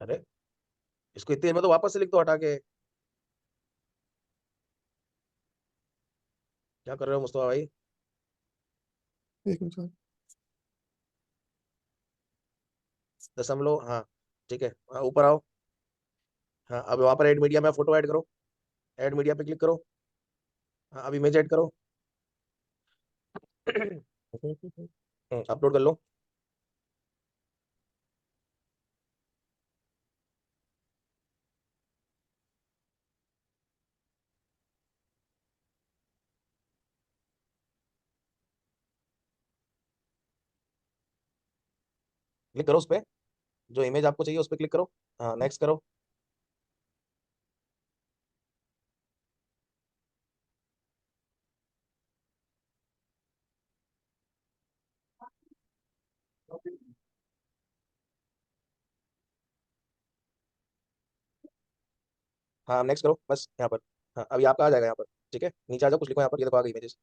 S1: अरे इसको इतनी देर में तो वापस से लिख दो हटा के। क्या कर रहे हो मुस्तफा भाई?
S8: एक मिनट सर।
S1: दशमलव, हाँ ठीक है, हाँ, ऊपर आओ। हाँ, अब वहां पर ऐड मीडिया में फोटो ऐड करो, ऐड मीडिया पे क्लिक करो। हाँ, अब इमेज ऐड करो। अपलोड कर लो। क्लिक करो उस पे, जो इमेज आपको चाहिए उस पे क्लिक करो। हाँ, नेक्स्ट करो। हाँ, नेक्स्ट करो बस यहाँ पर। हाँ, अभी आपका आ जाएगा यहाँ पर। ठीक है, नीचे आ जाओ, कुछ लिखो यहाँ पर, ये देखो आ गई इमेजेस।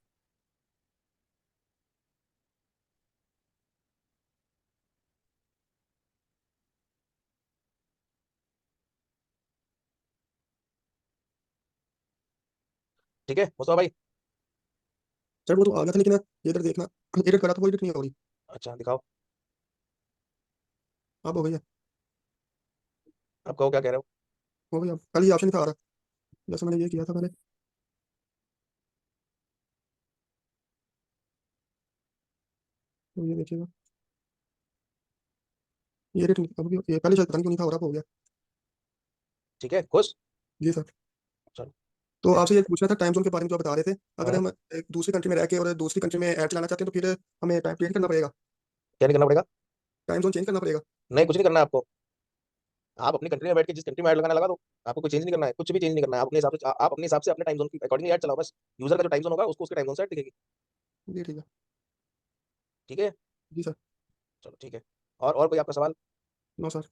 S1: ठीक है मुस्तफा भाई।
S8: सर वो तो आ गया था, लेकिन ये इधर देखना, एडिट करा था वो एडिट नहीं हो रही।
S1: अच्छा दिखाओ,
S8: अब हो गई है।
S1: आप कहो क्या कह रहे हो।
S8: हो गई, अब कल ये ऑप्शन नहीं था आ रहा, जैसे मैंने ये किया था पहले। तो ये देखिएगा, ये एडिट नहीं, अब ये पहले शायद पता नहीं क्यों नहीं था हो रहा, अब हो गया।
S1: ठीक है, खुश।
S8: जी सर।
S1: चलो
S8: तो
S1: नेक्स्ट।
S8: आपसे ये पूछना था टाइम जोन के बारे में जो आप बता रहे थे, अगर
S1: हाँ,
S8: हम एक दूसरी कंट्री में रह के और दूसरी कंट्री में ऐड चलाना चाहते हैं तो फिर हमें टाइम चेंज करना पड़ेगा,
S1: क्या नहीं करना पड़ेगा?
S8: टाइम जोन चेंज करना पड़ेगा।
S1: नहीं, कुछ नहीं करना है आपको। आप अपनी कंट्री में बैठ के जिस कंट्री में ऐड लगाना लगा दो। आपको कोई चेंज नहीं करना है, कुछ भी चेंज नहीं करना है। आप अपने हिसाब से, आप अपने हिसाब से अपने टाइम जोन की अकॉर्डिंग ऐड चलाओ बस। यूजर का जो टाइम जोन होगा उसको उसके टाइम जोन से ऐड दिखेगी।
S8: जी ठीक है।
S1: ठीक है,
S8: जी सर।
S1: चलो ठीक है। और कोई आपका सवाल?
S8: No sir.